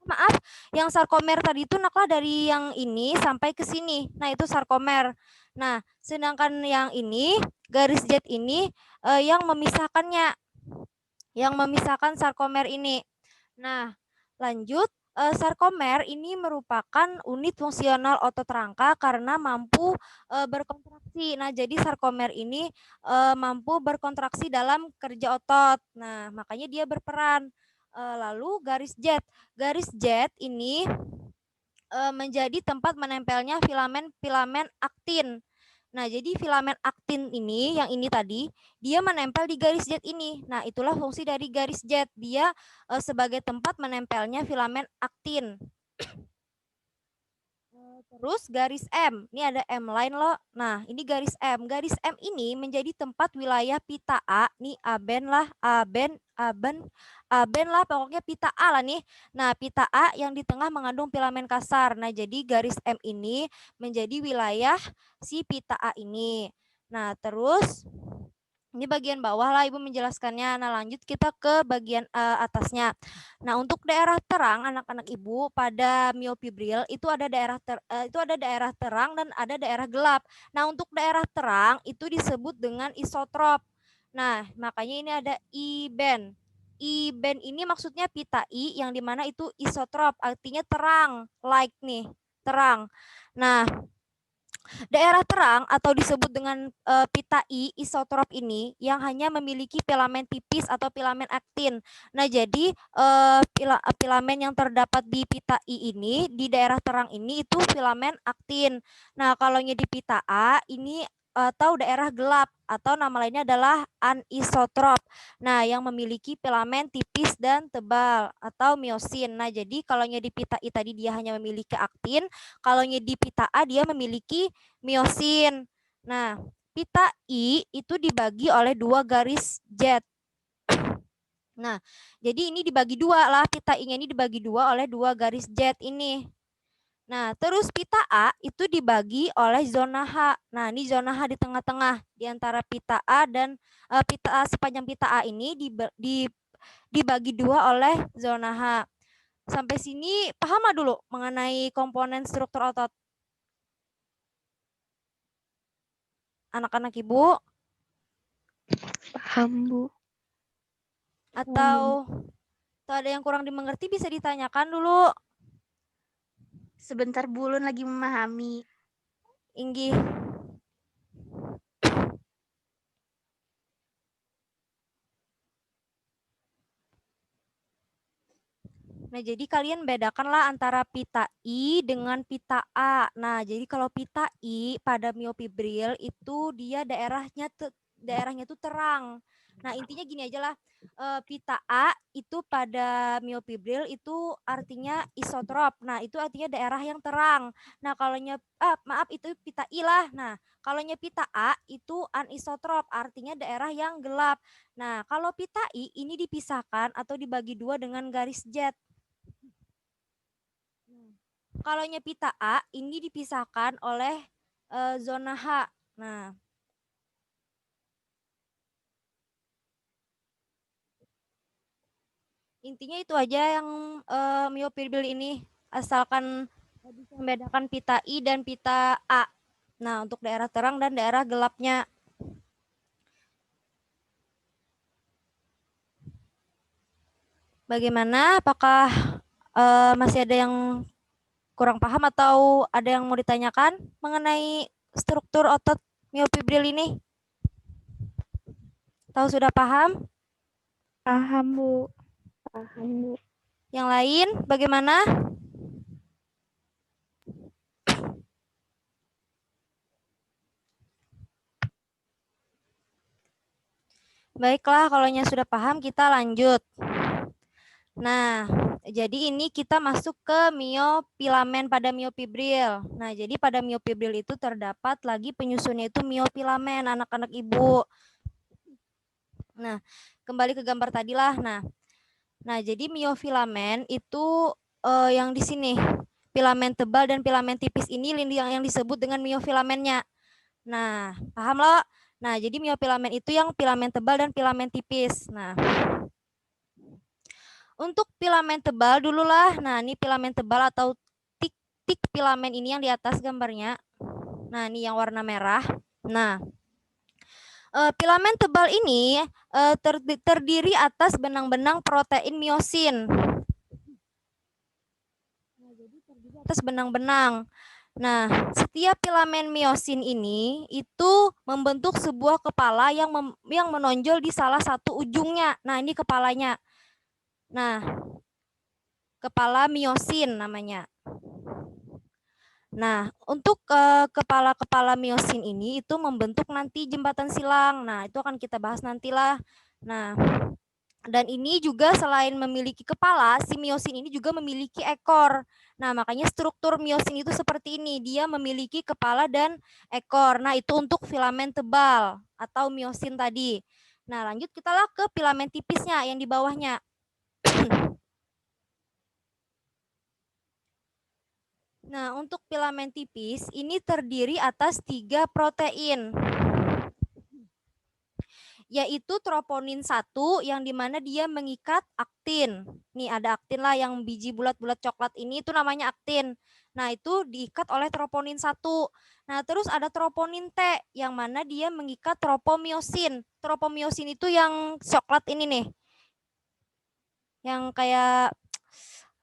Maaf, yang sarkomer tadi itu naklah dari yang ini sampai ke sini. Nah, itu sarkomer. Nah, sedangkan yang ini, garis Z ini yang memisahkannya. Yang memisahkan sarkomer ini. Nah, lanjut, sarkomer ini merupakan unit fungsional otot rangka karena mampu berkontraksi. Nah, jadi sarkomer ini mampu berkontraksi dalam kerja otot. Nah, makanya dia berperan. Lalu garis Z ini menjadi tempat menempelnya filamen aktin. Nah, jadi filamen aktin ini, yang ini tadi, dia menempel di garis Z ini. Nah, itulah fungsi dari garis Z. Dia sebagai tempat menempelnya filamen aktin. Terus garis M, ini ada M line loh. Nah, ini garis M. Garis M ini menjadi tempat wilayah pita A. Nih aben lah, aben lah, pokoknya pita A lah nih. Nah, pita A yang di tengah mengandung filamen kasar. Nah, jadi garis M ini menjadi wilayah si pita A ini. Nah, terus ini bagian bawah lah Ibu menjelaskannya. Nah, lanjut kita ke bagian atasnya. Nah, untuk daerah terang anak-anak Ibu pada myofibril itu ada daerah terang dan ada daerah gelap. Nah, untuk daerah terang itu disebut dengan isotrop. Nah, makanya ini ada I-band. I-band ini maksudnya pita I yang dimana itu isotrop, artinya terang, light nih, terang. Nah, daerah terang atau disebut dengan pita I isotrop ini yang hanya memiliki filamen tipis atau filamen aktin. Nah, jadi filamen yang terdapat di pita I ini di daerah terang ini itu filamen aktin. Nah, kalau di pita A ini atau daerah gelap atau nama lainnya adalah anisotrop. Nah, yang memiliki filamen tipis dan tebal atau miosin. Nah, jadi kalau di pita I tadi dia hanya memiliki aktin, kalau di pita A dia memiliki miosin. Nah, pita I itu dibagi oleh 2 garis jet. Nah, jadi ini dibagi 2 lah, pita I-nya ini dibagi 2 oleh 2 garis jet ini. Nah, terus pita A itu dibagi oleh zona H. Nah, ini zona H di tengah-tengah di antara pita A dan pita A, sepanjang pita A ini dibagi 2 oleh zona H. Sampai sini paham dulu mengenai komponen struktur otot? Anak-anak Ibu? Paham, Bu. Atau ada yang kurang dimengerti bisa ditanyakan dulu. Sebentar Bu, Ulun lagi memahami. Inggih. Nah, jadi kalian bedakanlah antara pita I dengan pita A. Nah, jadi kalau pita I pada miofibril itu dia daerahnya tuh terang. Nah, intinya gini aja lah. Pita A itu pada miofibril itu artinya isotrop. Nah, itu artinya daerah yang terang. Nah, maaf itu pita I lah. Nah, kalau pita A itu anisotrop, artinya daerah yang gelap. Nah, kalau pita I ini dipisahkan atau dibagi 2 dengan garis jet. Kalau pita A ini dipisahkan oleh zona H. Nah, intinya itu aja yang miofibril ini, asalkan bisa membedakan pita I dan pita A. Nah, untuk daerah terang dan daerah gelapnya. Bagaimana? Apakah masih ada yang kurang paham atau ada yang mau ditanyakan mengenai struktur otot miofibril ini? Tahu sudah paham? Paham, Bu. Paham, Bu. Yang lain bagaimana? Baiklah, kalau sudah paham kita lanjut. Nah, jadi ini kita masuk ke miofilamen pada miofibril. Nah, jadi pada miofibril itu terdapat lagi penyusunnya itu miofilamen, anak-anak Ibu. Nah, kembali ke gambar tadi lah. Nah, jadi miofilamen itu yang di sini. Filamen tebal dan filamen tipis ini yang disebut dengan miofilamennya. Nah, paham loh? Nah, jadi miofilamen itu yang filamen tebal dan filamen tipis. Nah, untuk filamen tebal dulu lah. Nah, ini filamen tebal atau tik filamen ini yang di atas gambarnya. Nah, ini yang warna merah. Nah, filamen tebal ini terdiri atas benang-benang protein miosin. Nah, jadi terdiri atas benang-benang. Nah, setiap filamen miosin ini itu membentuk sebuah kepala yang menonjol di salah satu ujungnya. Nah, ini kepalanya. Nah, kepala miosin namanya. Nah, untuk kepala-kepala miosin ini itu membentuk nanti jembatan silang. Nah, itu akan kita bahas nantilah. Nah, dan ini juga selain memiliki kepala, si miosin ini juga memiliki ekor. Nah, makanya struktur miosin itu seperti ini. Dia memiliki kepala dan ekor. Nah, itu untuk filamen tebal atau miosin tadi. Nah, lanjut kita lah ke filamen tipisnya yang di bawahnya. Nah, untuk filamen tipis ini terdiri atas 3 protein, yaitu troponin 1 yang dimana dia mengikat aktin. Nih ada aktin lah yang biji bulat-bulat coklat ini itu namanya aktin. Nah, itu diikat oleh troponin 1. Nah, terus ada troponin T yang mana dia mengikat tropomiosin. Tropomiosin itu yang coklat ini nih. Yang kayak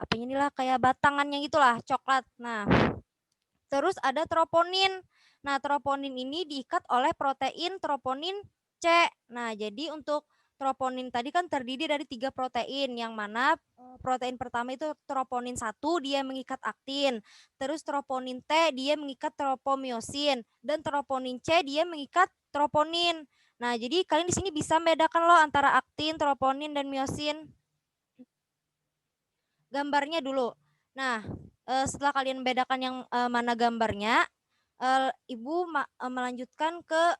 apa inilah kayak batangannya gitulah, coklat. Nah, terus ada troponin. Nah, troponin ini diikat oleh protein troponin C. Nah, jadi untuk troponin tadi kan terdiri dari 3 protein, yang mana protein pertama itu troponin 1, dia mengikat aktin. Terus troponin T dia mengikat tropomyosin, dan troponin C dia mengikat troponin. Nah, jadi kalian di sini bisa membedakan loh antara aktin, troponin, dan myosin. Gambarnya dulu. Nah, setelah kalian bedakan yang mana gambarnya, Ibu melanjutkan ke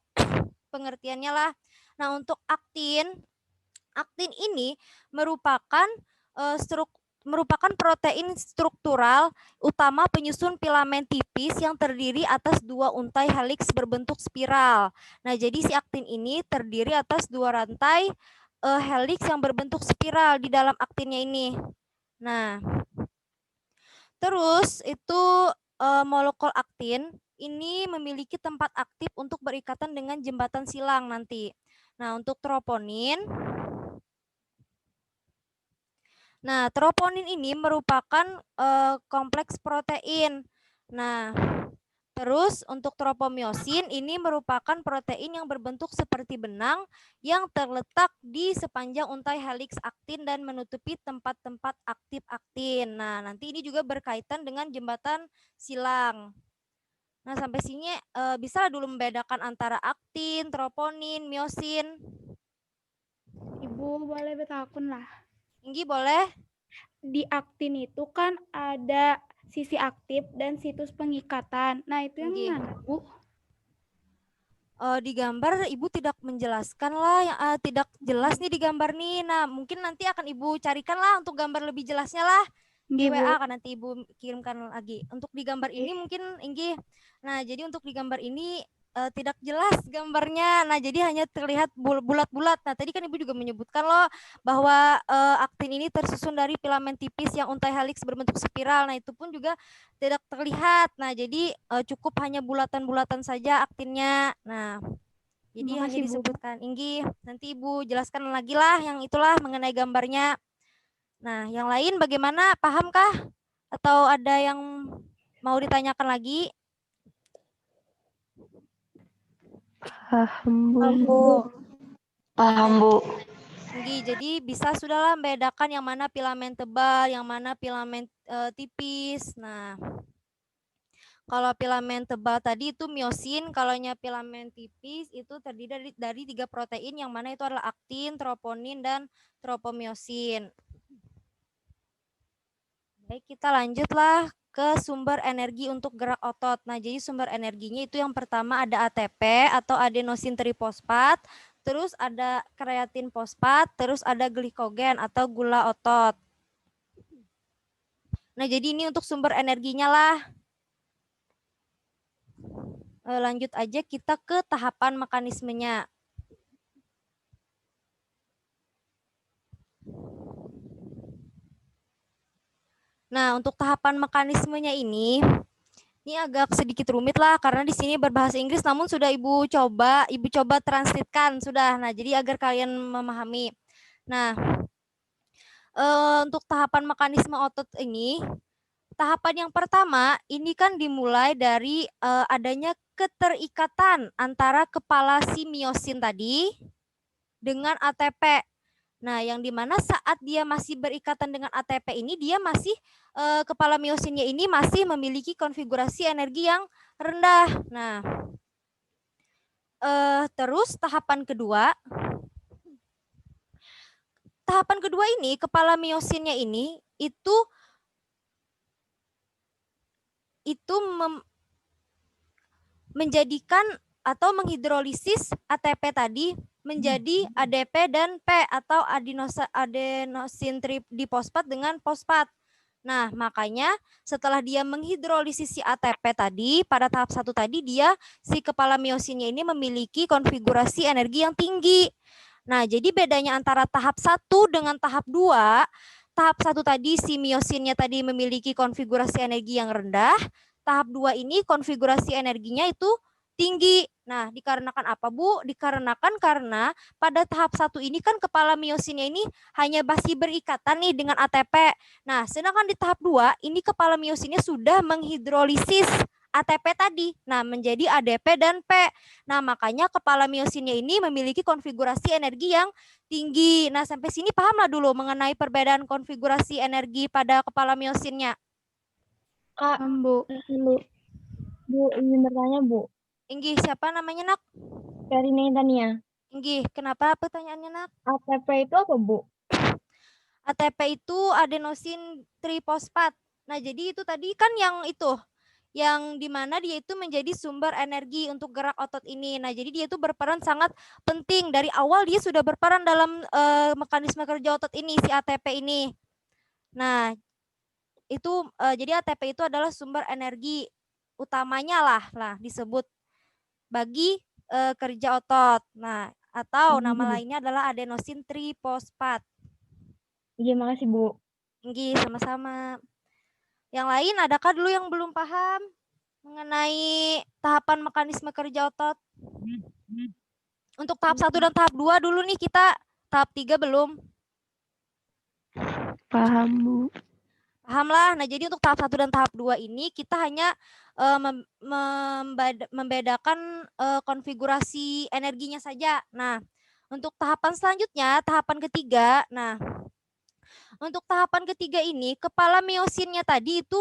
pengertiannya lah. Nah, untuk aktin ini merupakan protein struktural utama penyusun filamen tipis yang terdiri atas 2 untai heliks berbentuk spiral. Nah, jadi si aktin ini terdiri atas 2 rantai heliks yang berbentuk spiral di dalam aktinnya ini. Nah, terus itu molekul aktin ini memiliki tempat aktif untuk berikatan dengan jembatan silang nanti. Nah, untuk troponin, ini merupakan kompleks protein. Nah, terus untuk tropomyosin ini merupakan protein yang berbentuk seperti benang yang terletak di sepanjang untai heliks aktin dan menutupi tempat-tempat aktif aktin. Nah, nanti ini juga berkaitan dengan jembatan silang. Nah, sampai sini bisa dulu membedakan antara aktin, troponin, myosin. Ibu boleh bertakun lah. Inggi boleh? Di aktin itu kan ada sisi aktif dan situs pengikatan. Nah, itu yang mana, Bu? Di gambar Ibu tidak menjelaskan lah, yang tidak jelas nih di gambar nih. Nah, mungkin nanti akan Ibu carikan lah untuk gambar lebih jelasnya lah. Di WA kan nanti Ibu kirimkan lagi. Untuk di gambar ini mungkin Inggi. Nah, jadi untuk di gambar ini tidak jelas gambarnya. Nah, jadi hanya terlihat bulat-bulat. Nah, tadi kan Ibu juga menyebutkan loh bahwa aktin ini tersusun dari filamen tipis yang untai heliks berbentuk spiral. Nah, itu pun juga tidak terlihat. Nah, jadi cukup hanya bulatan-bulatan saja aktinnya. Nah, jadi hanya disebutkan. Inggi, nanti Ibu jelaskan lagi lah yang itulah mengenai gambarnya. Nah, yang lain bagaimana? Pahamkah? Atau ada yang mau ditanyakan lagi? Paham, Bu. Paham, Bu. Jadi bisa sudahlah membedakan yang mana filamen tebal, yang mana filamen tipis. Nah, kalau filamen tebal tadi itu myosin, kalau filamen tipis itu terdiri dari 3 protein, yang mana itu adalah aktin, troponin, dan tropomyosin. Baik, kita lanjutlah ke sumber energi untuk gerak otot. Nah, jadi sumber energinya itu yang pertama ada ATP atau adenosin trifosfat, terus ada kreatin fosfat, terus ada glikogen atau gula otot. Nah, jadi ini untuk sumber energinya lah. Lanjut aja kita ke tahapan mekanismenya. Nah, untuk tahapan mekanismenya ini agak sedikit rumit lah karena di sini berbahasa Inggris, namun sudah Ibu coba translitkan sudah. Nah, jadi agar kalian memahami. Nah, untuk tahapan mekanisme otot ini, tahapan yang pertama ini kan dimulai dari adanya keterikatan antara kepala si myosin tadi dengan ATP. Nah, yang dimana saat dia masih berikatan dengan ATP ini, dia masih kepala myosinnya ini masih memiliki konfigurasi energi yang rendah. Nah, terus tahapan kedua ini kepala myosinnya ini itu menjadikan atau menghidrolisis ATP tadi menjadi ADP dan P atau adenosin trifosfat dengan fosfat. Nah, makanya setelah dia menghidrolisis si ATP tadi, pada tahap 1 tadi si kepala myosinnya ini memiliki konfigurasi energi yang tinggi. Nah, jadi bedanya antara tahap 1 dengan tahap 2, tahap 1 tadi si myosinnya tadi memiliki konfigurasi energi yang rendah, tahap 2 ini konfigurasi energinya itu tinggi. Nah, dikarenakan apa, Bu? Dikarenakan karena pada tahap 1 ini kan kepala myosinnya ini hanya masih berikatan nih dengan ATP. Nah, sedangkan di tahap 2 ini kepala myosinnya sudah menghidrolisis ATP tadi. Nah, menjadi ADP dan P. Nah, makanya kepala miosinnya ini memiliki konfigurasi energi yang tinggi. Nah, sampai sini pahamlah dulu mengenai perbedaan konfigurasi energi pada kepala miosinnya. Kak, Bu. Bu, Bu, ingin bertanya, Bu. Inggih, siapa namanya, Nak? Karina Tania. Inggih, kenapa pertanyaannya, Nak? ATP itu apa, Bu? ATP itu adenosin trifosfat. Nah, jadi itu tadi kan yang itu, yang dimana dia itu menjadi sumber energi untuk gerak otot ini. Nah, jadi dia itu berperan sangat penting. Dari awal dia sudah berperan dalam mekanisme kerja otot ini, si ATP ini. Nah, itu jadi ATP itu adalah sumber energi utamanya lah disebut bagi kerja otot. Nah, atau nama lainnya adalah adenosin trifosfat. Iya, makasih, Bu. Inggih, sama-sama. Yang lain adakah dulu yang belum paham mengenai tahapan mekanisme kerja otot? Untuk tahap 1 dan tahap 2 dulu nih, kita tahap 3 belum. Paham, Bu. Paham lah. Nah, jadi untuk tahap 1 dan tahap 2 ini kita hanya membedakan konfigurasi energinya saja. Nah, untuk tahapan selanjutnya, tahapan ketiga. Nah, untuk tahapan ketiga ini, kepala miosinnya tadi itu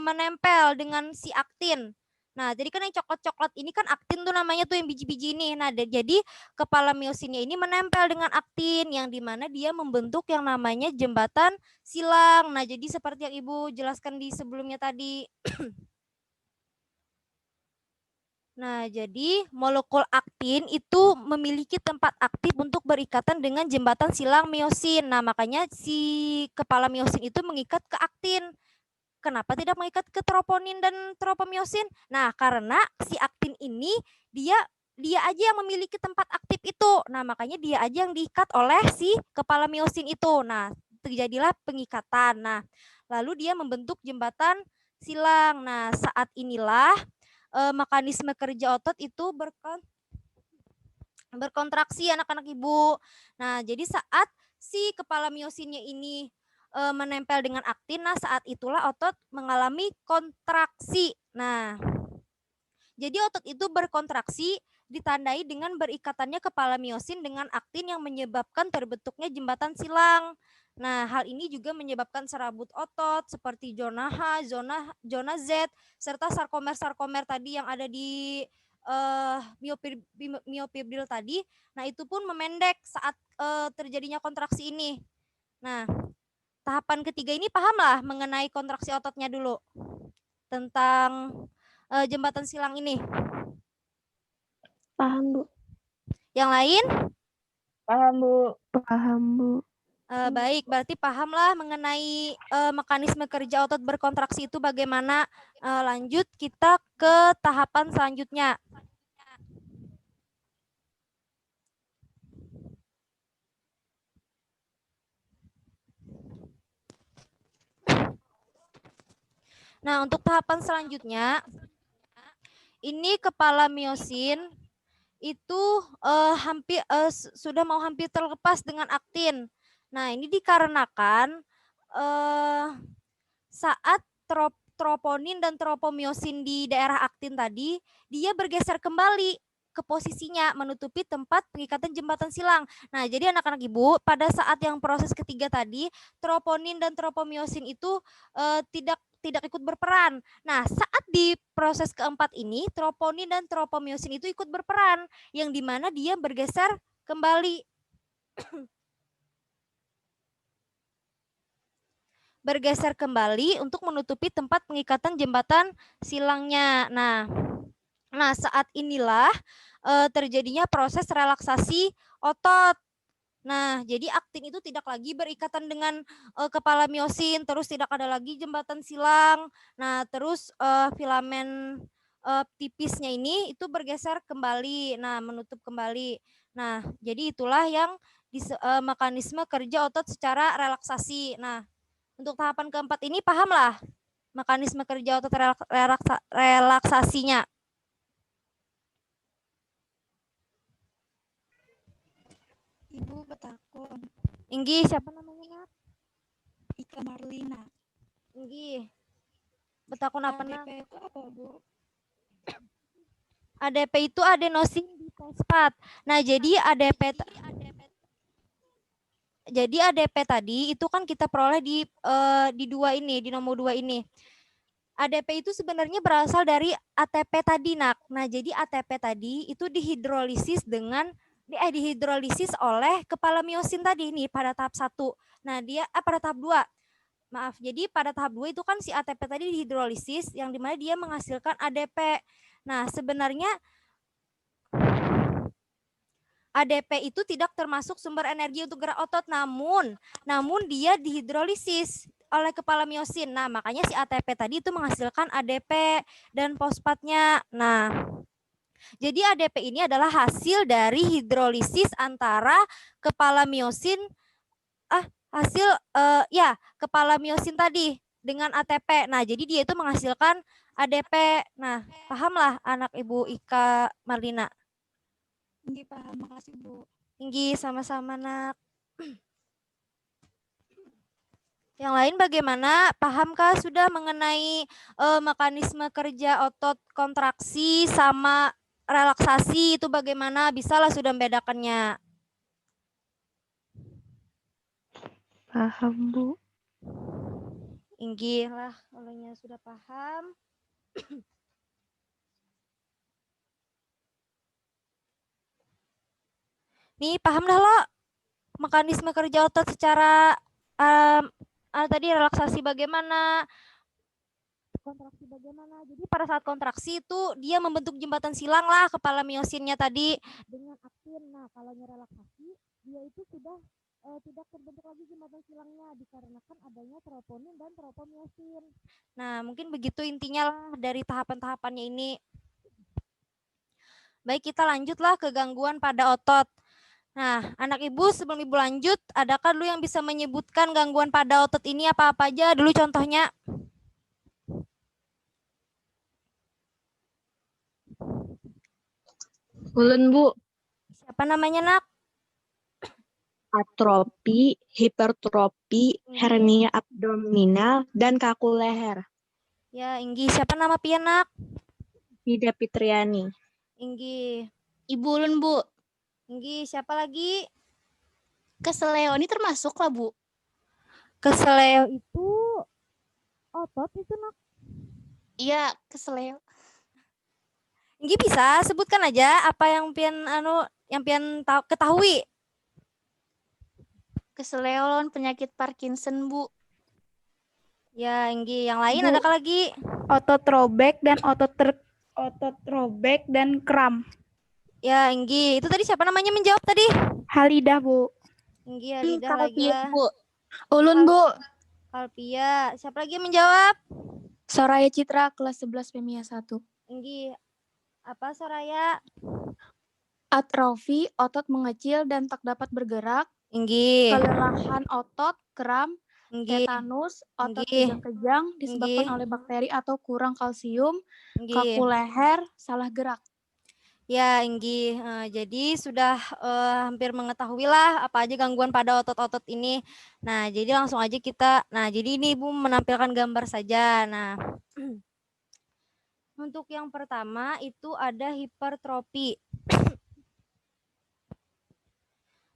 menempel dengan si aktin. Nah, jadi kan yang coklat-coklat ini kan aktin tuh namanya tuh yang biji-biji ini. Nah, jadi kepala miosinnya ini menempel dengan aktin yang dimana dia membentuk yang namanya jembatan silang. Nah, jadi seperti yang Ibu jelaskan di sebelumnya tadi. Nah, jadi molekul aktin itu memiliki tempat aktif untuk berikatan dengan jembatan silang miosin. Nah, makanya si kepala miosin itu mengikat ke aktin. Kenapa tidak mengikat ke troponin dan tropomiosin? Nah, karena si aktin ini dia aja yang memiliki tempat aktif itu. Nah, makanya dia aja yang diikat oleh si kepala miosin itu. Nah, terjadilah pengikatan. Nah, lalu dia membentuk jembatan silang. Nah, saat inilah mekanisme kerja otot itu berkontraksi anak-anak Ibu. Nah, jadi saat si kepala miosinnya ini menempel dengan aktin, nah saat itulah otot mengalami kontraksi. Nah, jadi otot itu berkontraksi ditandai dengan berikatannya kepala miosin dengan aktin yang menyebabkan terbentuknya jembatan silang. Nah, hal ini juga menyebabkan serabut otot seperti zona H, zona Z, serta sarkomer-sarkomer tadi yang ada di miofibril tadi. Nah, itu pun memendek saat terjadinya kontraksi ini. Nah, tahapan ketiga ini pahamlah mengenai kontraksi ototnya dulu. Tentang jembatan silang ini. Paham, Bu. Yang lain? Paham, Bu. Paham, Bu. Baik, berarti pahamlah mengenai mekanisme kerja otot berkontraksi itu bagaimana. Lanjut kita ke tahapan selanjutnya. Nah, untuk tahapan selanjutnya, ini kepala miosin itu sudah mau hampir terlepas dengan aktin. Nah, ini dikarenakan saat troponin dan tropomiosin di daerah aktin tadi, dia bergeser kembali ke posisinya menutupi tempat pengikatan jembatan silang. Nah, jadi anak-anak Ibu, pada saat yang proses ketiga tadi, troponin dan tropomiosin itu tidak ikut berperan. Nah, saat di proses keempat ini, troponin dan tropomiosin itu ikut berperan, yang dimana dia bergeser kembali. Bergeser kembali untuk menutupi tempat pengikatan jembatan silangnya. Nah saat inilah terjadinya proses relaksasi otot. Nah, jadi aktin itu tidak lagi berikatan dengan kepala miosin, terus tidak ada lagi jembatan silang. Nah, terus filamen tipisnya ini itu bergeser kembali, nah menutup kembali. Nah, jadi itulah yang mekanisme kerja otot secara relaksasi. Nah, untuk tahapan keempat ini pahamlah mekanisme kerja otot relaksasinya. Ibu Betakun. Inggih, siapa namanya, Nak? Ika Marlina. Inggih. Betakun apa, Nak? ADP itu apa, Bu? ADP itu adenosin difosfat. Nah, jadi ADP tadi itu kan kita peroleh di dua ini, di nomor 2 ini. ADP itu sebenarnya berasal dari ATP tadi, Nak. Nah, jadi ATP tadi itu dihidrolisis oleh kepala miosin tadi nih pada tahap 1. Nah, pada tahap 2. Maaf, jadi pada tahap 2 itu kan si ATP tadi dihidrolisis yang dimana dia menghasilkan ADP. Nah, sebenarnya ADP itu tidak termasuk sumber energi untuk gerak otot, namun dia dihidrolisis oleh kepala miosin. Nah, makanya si ATP tadi itu menghasilkan ADP dan fosfatnya. Nah, jadi ADP ini adalah hasil dari hidrolisis antara kepala miosin kepala miosin tadi dengan ATP. Nah, jadi dia itu menghasilkan ADP. Nah, pahamlah anak Ibu Ika Marlina. Nggih, paham. Makasih, Bu. Tinggi sama-sama, Nak. Yang lain bagaimana? Pahamkah sudah mengenai mekanisme kerja otot kontraksi sama relaksasi itu bagaimana? Bisalah sudah membedakannya. Paham, Bu. Inggih lah, olehnya sudah paham. Nih, paham dah lo mekanisme kerja otot secara tadi relaksasi bagaimana, kontraksi bagaimana. Jadi pada saat kontraksi itu dia membentuk jembatan silang lah kepala miosinnya tadi dengan aktin. Nah, kalau relaksasi dia itu sudah tidak terbentuk lagi jembatan silangnya dikarenakan adanya troponin dan tropomiosin. Nah, mungkin begitu intinya lah dari tahapan-tahapannya ini. Baik, kita lanjutlah ke gangguan pada otot. Nah, anak Ibu sebelum Ibu lanjut, adakah dulu yang bisa menyebutkan gangguan pada otot ini apa-apa aja dulu contohnya? Ulun, Bu. Siapa namanya, Nak? Atrofi, hipertrofi, hernia abdominal, dan kaku leher. Ya, Inggi. Siapa nama pian, Nak? Ida Fitriani. Inggi. Ibu ulun, Bu. Inggi. Siapa lagi? Keseleo ini termasuk lah, Bu. Keseleo itu otot itu, Nak. Iya, keseleo. Inggi bisa sebutkan aja apa yang pian ketahui. Keseleo lawan penyakit Parkinson, Bu. Ya, Inggi. Yang lain Bu. adakah lagi? Otot robek dan otot robek dan kram. Ya, Inggi. Itu tadi siapa namanya menjawab tadi? Halidah, Bu. Inggi, Halidah lagi lah. Bu. Ulun, Bu. Kalpia. Siapa lagi yang menjawab? Soraya Citra, kelas 11 PMIA 1. Inggi. Apa, Soraya? Atrofi, otot mengecil dan tak dapat bergerak. Inggi. Kelelahan otot, kram, Inggi. tetanus, otot Inggi. kejang-kejang disebabkan Inggi. oleh bakteri atau kurang kalsium, Inggi. kaku leher, salah gerak. Ya, Inggi. Jadi sudah hampir mengetahui lah apa aja gangguan pada otot-otot ini. Nah, jadi langsung aja kita. Nah, jadi ini Ibu menampilkan gambar saja. Nah, untuk yang pertama itu ada hipertrofi.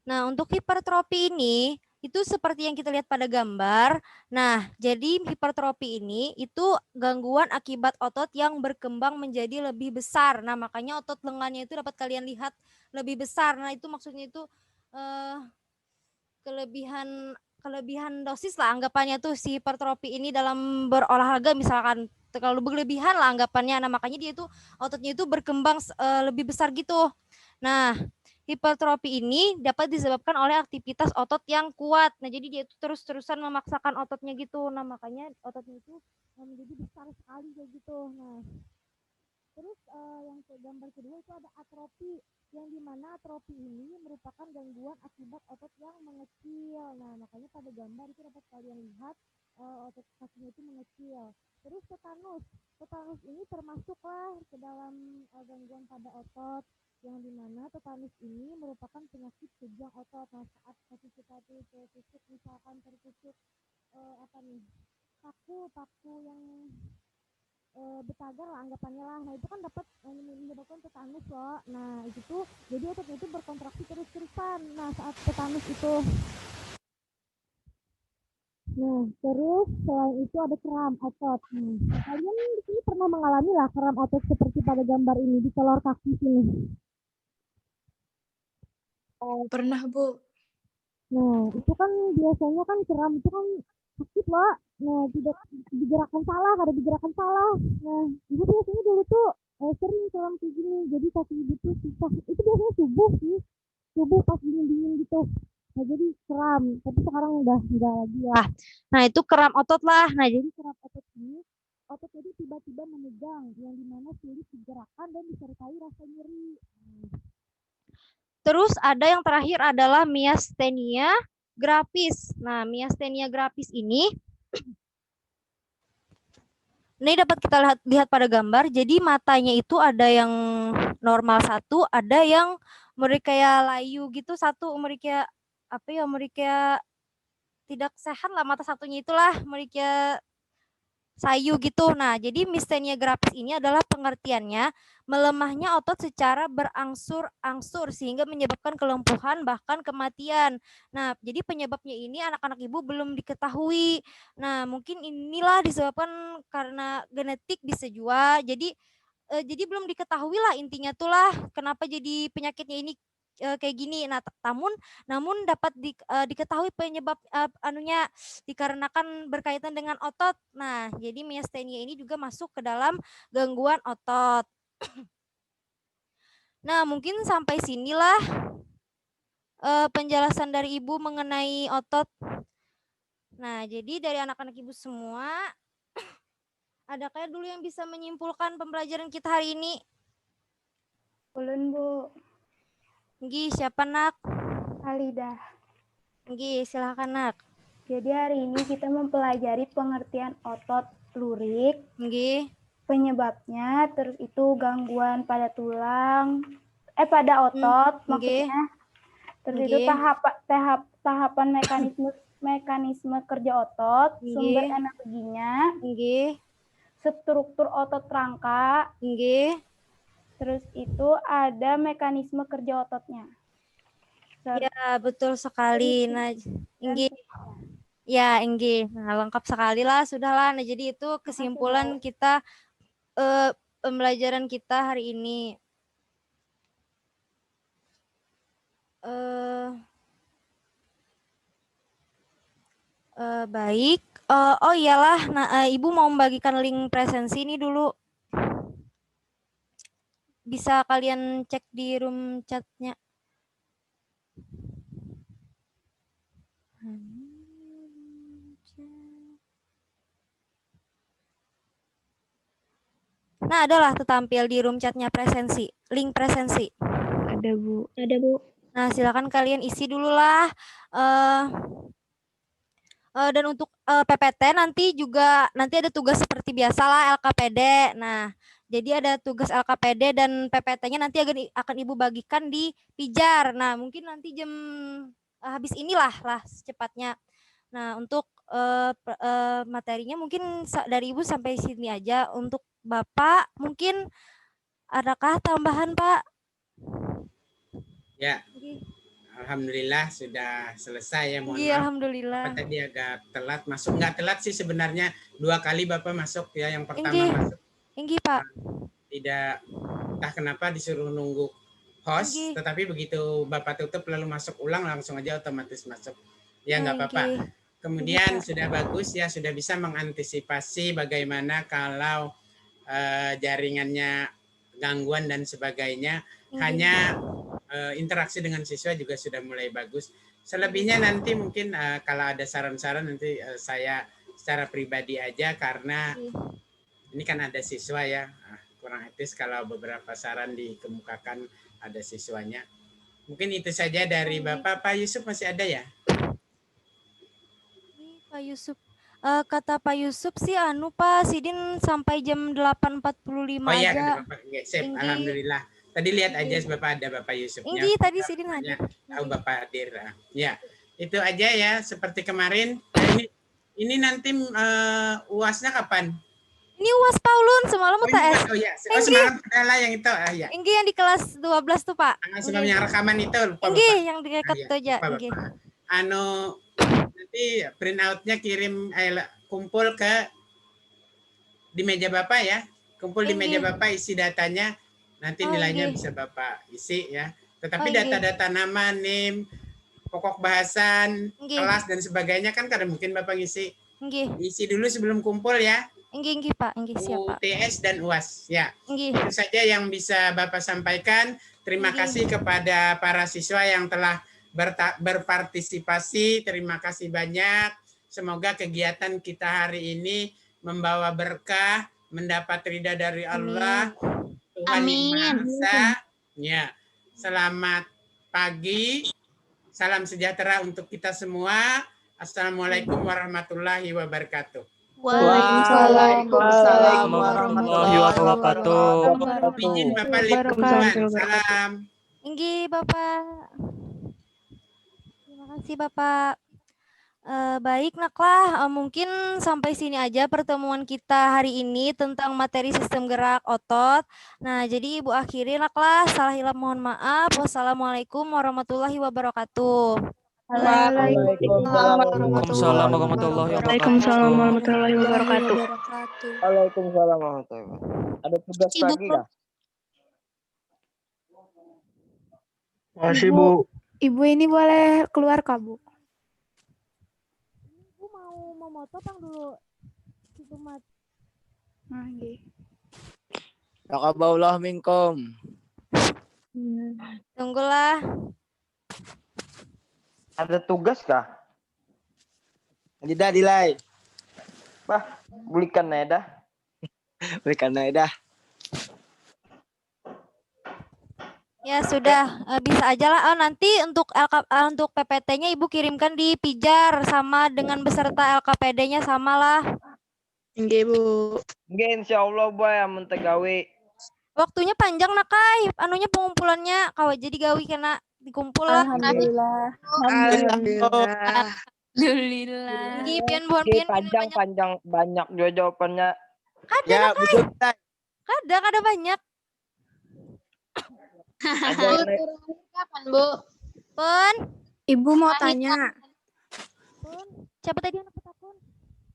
Nah, untuk hipertrofi ini itu seperti yang kita lihat pada gambar. Nah, jadi hipertrofi ini itu gangguan akibat otot yang berkembang menjadi lebih besar. Nah, makanya otot lengannya itu dapat kalian lihat lebih besar. Nah, itu maksudnya itu kelebihan dosis lah anggapannya tuh si hipertrofi ini dalam berolahraga, misalkan terlalu berlebihan lah anggapannya. Nah, makanya dia itu ototnya itu berkembang lebih besar gitu. Nah, hipertrofi ini dapat disebabkan oleh aktivitas otot yang kuat. Nah, jadi dia itu terus-terusan memaksakan ototnya gitu. Nah, makanya ototnya itu menjadi besar sekali kayak gitu. Nah, terus yang gambar kedua itu ada atrofi, yang dimana atrofi ini merupakan gangguan akibat otot yang mengecil. Nah, makanya pada gambar itu dapat kalian lihat otot kakinya itu mengecil. Terus tetanus ini termasuklah ke dalam gangguan pada otot, yang dimana tetanus ini merupakan penyakit kejang otot. Nah, saat kaki kita itu tertusuk, misalkan tertusuk paku yang betagar lah anggapannya lah. Nah itu kan dapat menyebabkan tetanus loh. Nah itu tuh jadi ototnya itu berkontraksi terus-terusan. Nah saat tetanus itu. Nah terus selain itu ada kram otot. Kalian di sini pernah mengalami lah kram otot seperti pada gambar ini di telur kaki sini. Pernah, Bu. Nah itu kan biasanya kan kram itu kan sakit loh. Nah tidak digerakkan salah, ada digerakkan salah. Nah ibu biasanya dulu tuh sering kram kayak gini. Jadi kaki ibu tuh susah. Itu biasanya subuh sih, subuh pas dingin-dingin gitu. Nah jadi kram, tapi sekarang udah enggak lagi lah. Nah itu kram otot lah. Nah jadi kram otot ini otot jadi tiba-tiba memegang yang dimana sulit digerakkan dan disertai rasa nyeri. Terus ada yang terakhir adalah miastenia gravis. Nah, miastenia gravis ini dapat kita lihat pada gambar. Jadi matanya itu ada yang normal satu, ada yang kayak layu gitu satu, kayak apa ya, kayak tidak sehat lah mata satunya itulah, kayak sayu gitu. Nah, jadi miastenia gravis ini adalah pengertiannya melemahnya otot secara berangsur-angsur sehingga menyebabkan kelumpuhan bahkan kematian. Nah, jadi penyebabnya ini anak-anak ibu belum diketahui. Nah, mungkin inilah disebabkan karena genetik bisa juga. Jadi belum diketahui lah intinya tuh lah kenapa jadi penyakitnya ini kayak gini. Nah, namun dapat diketahui penyebab anunya dikarenakan berkaitan dengan otot. Nah, jadi miastenia ini juga masuk ke dalam gangguan otot. Nah, mungkin sampai sinilah penjelasan dari Ibu mengenai otot. Nah, jadi dari anak-anak Ibu semua, adakah dulu yang bisa menyimpulkan pembelajaran kita hari ini? Ulun, Bu. Nggih, siapa nak? Alidah. Nggih, silakan nak. Jadi hari ini kita mempelajari pengertian otot lurik, Nggih. penyebabnya, terus itu gangguan pada tulang, pada otot maksudnya. Terus itu tahapan mekanisme kerja otot, sumber energinya, struktur otot rangka, terus itu ada mekanisme kerja ototnya. Ya, betul sekali. Nah, ya, Nah, lengkap sekali lah, sudahlah. Nah, jadi itu kesimpulan kita pembelajaran kita hari ini. Baik. Oh iyalah, nah, Ibu mau membagikan link presensi ini dulu. Bisa kalian cek di room chatnya. Nah, adalah tertampil di room chatnya presensi, link presensi. Ada, Bu. Ada, Bu. Nah, silakan kalian isi dulu lah. Dan untuk PPT nanti ada tugas seperti biasa lah LKPD. Nah, jadi ada tugas LKPD dan PPT-nya nanti akan Ibu bagikan di Pijar. Nah, mungkin nanti jam habis inilah secepatnya. Nah, untuk materinya mungkin dari Ibu sampai sini aja. Untuk Bapak mungkin adakah tambahan, Pak? Ya. Alhamdulillah sudah selesai ya, mohon Iya, maaf. alhamdulillah. Bapak tadi agak telat masuk, nggak telat sih sebenarnya, 2 kali Bapak masuk ya, yang pertama masuk. Pak. Tidak, entah kenapa disuruh nunggu host, tetapi begitu Bapak tutup lalu masuk ulang langsung aja otomatis masuk. Ya nggak apa-apa. Kemudian sudah bagus ya, sudah bisa mengantisipasi bagaimana kalau jaringannya gangguan dan sebagainya. Hanya interaksi dengan siswa juga sudah mulai bagus. Selebihnya nanti mungkin kalau ada saran-saran nanti saya secara pribadi aja, karena ini kan ada siswa ya, kurang etis kalau beberapa saran dikemukakan ada siswanya. Mungkin itu saja dari Bapak. Pak Yusuf masih ada ya? Pak Yusuf. Kata Pak Yusuf sih Pak Sidin sampai jam 8.45 aja. Oh iya, aja. Bapak. Alhamdulillah. Tadi lihat aja Bapak, ada Bapak Yusufnya. Tadi Sidin hadir. Tahu Bapak hadir. Ya, itu aja ya seperti kemarin. Ini nanti UASnya kapan? Ini UAS Paulun semalam UTS. Oh iya, oh semalam adalah yang itu. Ah ya. Inggi yang di kelas 12 tuh, Pak. Sebelum yang rekaman itu lupa Inggi Bapak. yang di dekat tuh aja, lupa, Inggi. Bapak. Nanti print out-nya kirim kumpul ke di meja Bapak ya. Kumpul di meja Bapak isi datanya. Nanti nilainya bisa Bapak isi ya. Tetapi data-data nama, NIM, pokok bahasan, kelas dan sebagainya kan kadang mungkin Bapak ngisi. Isi dulu sebelum kumpul ya. Inggi Pak, Inggi siapa? UTS dan UAS ya. Inggi. Itu saja yang bisa Bapak sampaikan. Terima kasih kepada para siswa yang telah berpartisipasi. Terima kasih banyak. Semoga kegiatan kita hari ini membawa berkah, mendapat ridha dari Allah. Tuhan Yang Maha Esa. Ya. Selamat pagi. Salam sejahtera untuk kita semua. Assalamualaikum warahmatullahi wabarakatuh. Waalaikumsalam warahmatullahi wabarakatuh. Izin Bapak lingkungan. Salam. Inggi Bapak. Terima kasih Bapak. Baik Naklah, mungkin sampai sini aja pertemuan kita hari ini tentang materi sistem gerak otot. Nah, jadi Ibu akhiri Naklah, salah hilap mohon maaf. Wassalamualaikum warahmatullahi wabarakatuh. Waalaikumsalam warahmatullahi wabarakatuh. Waalaikumsalam warahmatullahi wabarakatuh. Waalaikumsalam warahmatullahi wabarakatuh. Ada tugas lagi nggak? Masih, Bu. Ibu ini boleh keluar, Kak, Bu? Ibu mau memotong dulu. Itu mat. Taqabbalallahu minkum. Tunggulah. Ada tugas kah? Tidak nilai. Bah, belikan dah. Belikan dah. Ya sudah, bisa aja lah. Nanti untuk untuk PPT-nya Ibu kirimkan di Pijar sama dengan beserta LKPD-nya samalah. Nggih, Bu. Nggih, insyaallah boy amun teh gawe. Waktunya panjang Kai, anunya pengumpulannya kalau jadi gawi kena dikumpul lah. Alhamdulillah. Ini pian buan pian Panjang banyak juga jawabannya. Ada ya, betul. Ada banyak. Kapan, Bu? Pun. Ibu mau tanya. Pun. Siapa tadi anak petakun?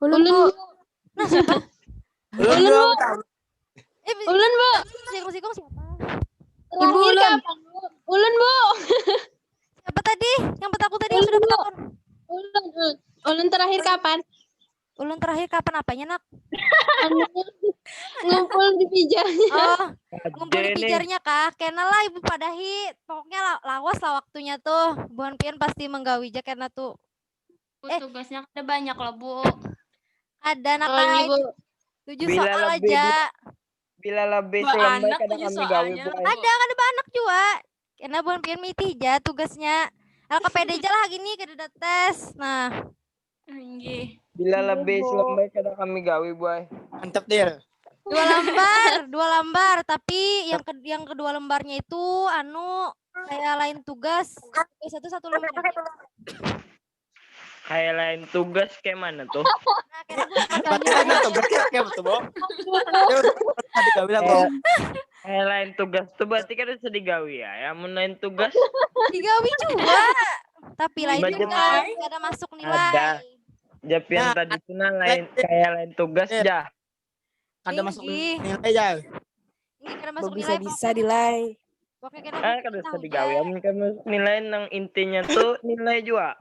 Ulun, Bu. Nah, siapa? Ulun, Bu. Ulun, Bu. Sikong siapa? Ibu Ulun. Ulun, Bu. Siapa tadi? Yang petakun tadi yang sudah petakun. Ulun terakhir kapan? Ulun terakhir kapan apanya, Nak? Ngumpul di pijarnya. Oh, ngumpul di pijarnya kah? Kena lah Ibu padahi. Pokoknya lawas lah waktunya tuh. Buan pian pasti menggawi aja kena tuh. Tugasnya ada banyak loh, Bu. Ada Nak. 7 soal aja. Bila lebih selembay kadang kami gawe boy. Ada anak juga. Kena buan pian mitih aja tugasnya. LKPD aja lah gini kada tes. Nah. Bila lebih selembay kadang kami gawe boy. Mantap dia. 2 lembar, tapi yang kedua lembarnya itu kayak lain tugas. Satu lembar. Kayak lain tugas kayak mana tuh? Nah, tugasnya kayak betul, Bo. Kayak lain tugas tuh berarti kan bisa digawi ya. Yang lain tugas digawi juga. Tapi lain juga ada masuk nilai. Ada. Japian tadi tuh lain kayak lain tugas ya. Ada masuk nilai ya. Ini kada masuk nilai bisa nilai. Pokoknya kada bisa digawi. Amun kan nilai yang intinya tuh nilai juga.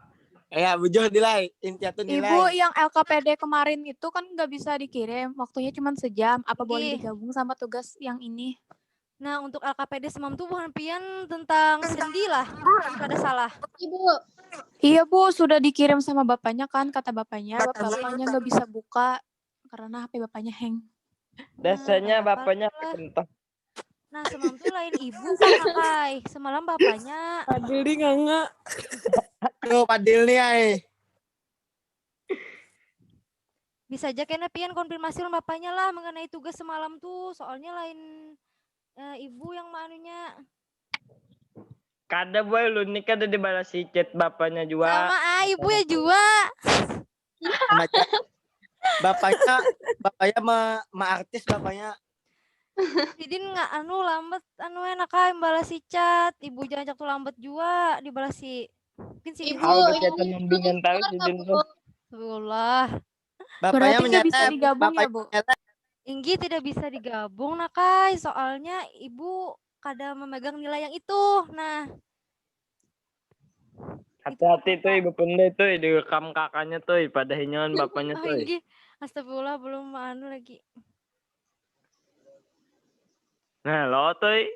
Ya, bujuh nilai. Intinya tuh nilai. Ibu yang LKPD kemarin itu kan nggak bisa dikirim. Waktunya cuma sejam. Apa boleh digabung sama tugas yang ini? Nah, untuk LKPD semam tuh bukan pian tentang sendi lah. Kada salah. Ibu. Iya, Bu. Sudah dikirim sama bapaknya kan. Kata bapaknya bapaknya nggak bisa buka karena HP bapaknya hang. Dasarnya bapaknya kentang. Nah, semam tuh lain ibu kan, Kai. Semalam bapaknya. Padil nih nggak. Tuh, Padil nih, ay. Bisa aja kena pian konfirmasi sama bapaknya lah mengenai tugas semalam tuh. Soalnya lain ibu yang manunya. Kada boy lu nih kada dibalas chat bapaknya juga. Sama ibu ya juga. bapaknya ma artis bapaknya. Didin nggak lambat enak aja balasi chat. Ibu jangan tuh lambat juga dibalasi. Mungkin si Hal berkaitan membingan tahu jadi Astagfirullah. Berarti nggak bisa digabung ya, Bu? Inggi tidak bisa digabung, Nakai. Soalnya ibu kada memegang nilai yang itu. Nah, hati-hati tuh ibu pendek tuh direkam kakaknya tuh pada hinyangan bapaknya tuh. Inggi, astagfirullah belum lagi. Nah, lo tuh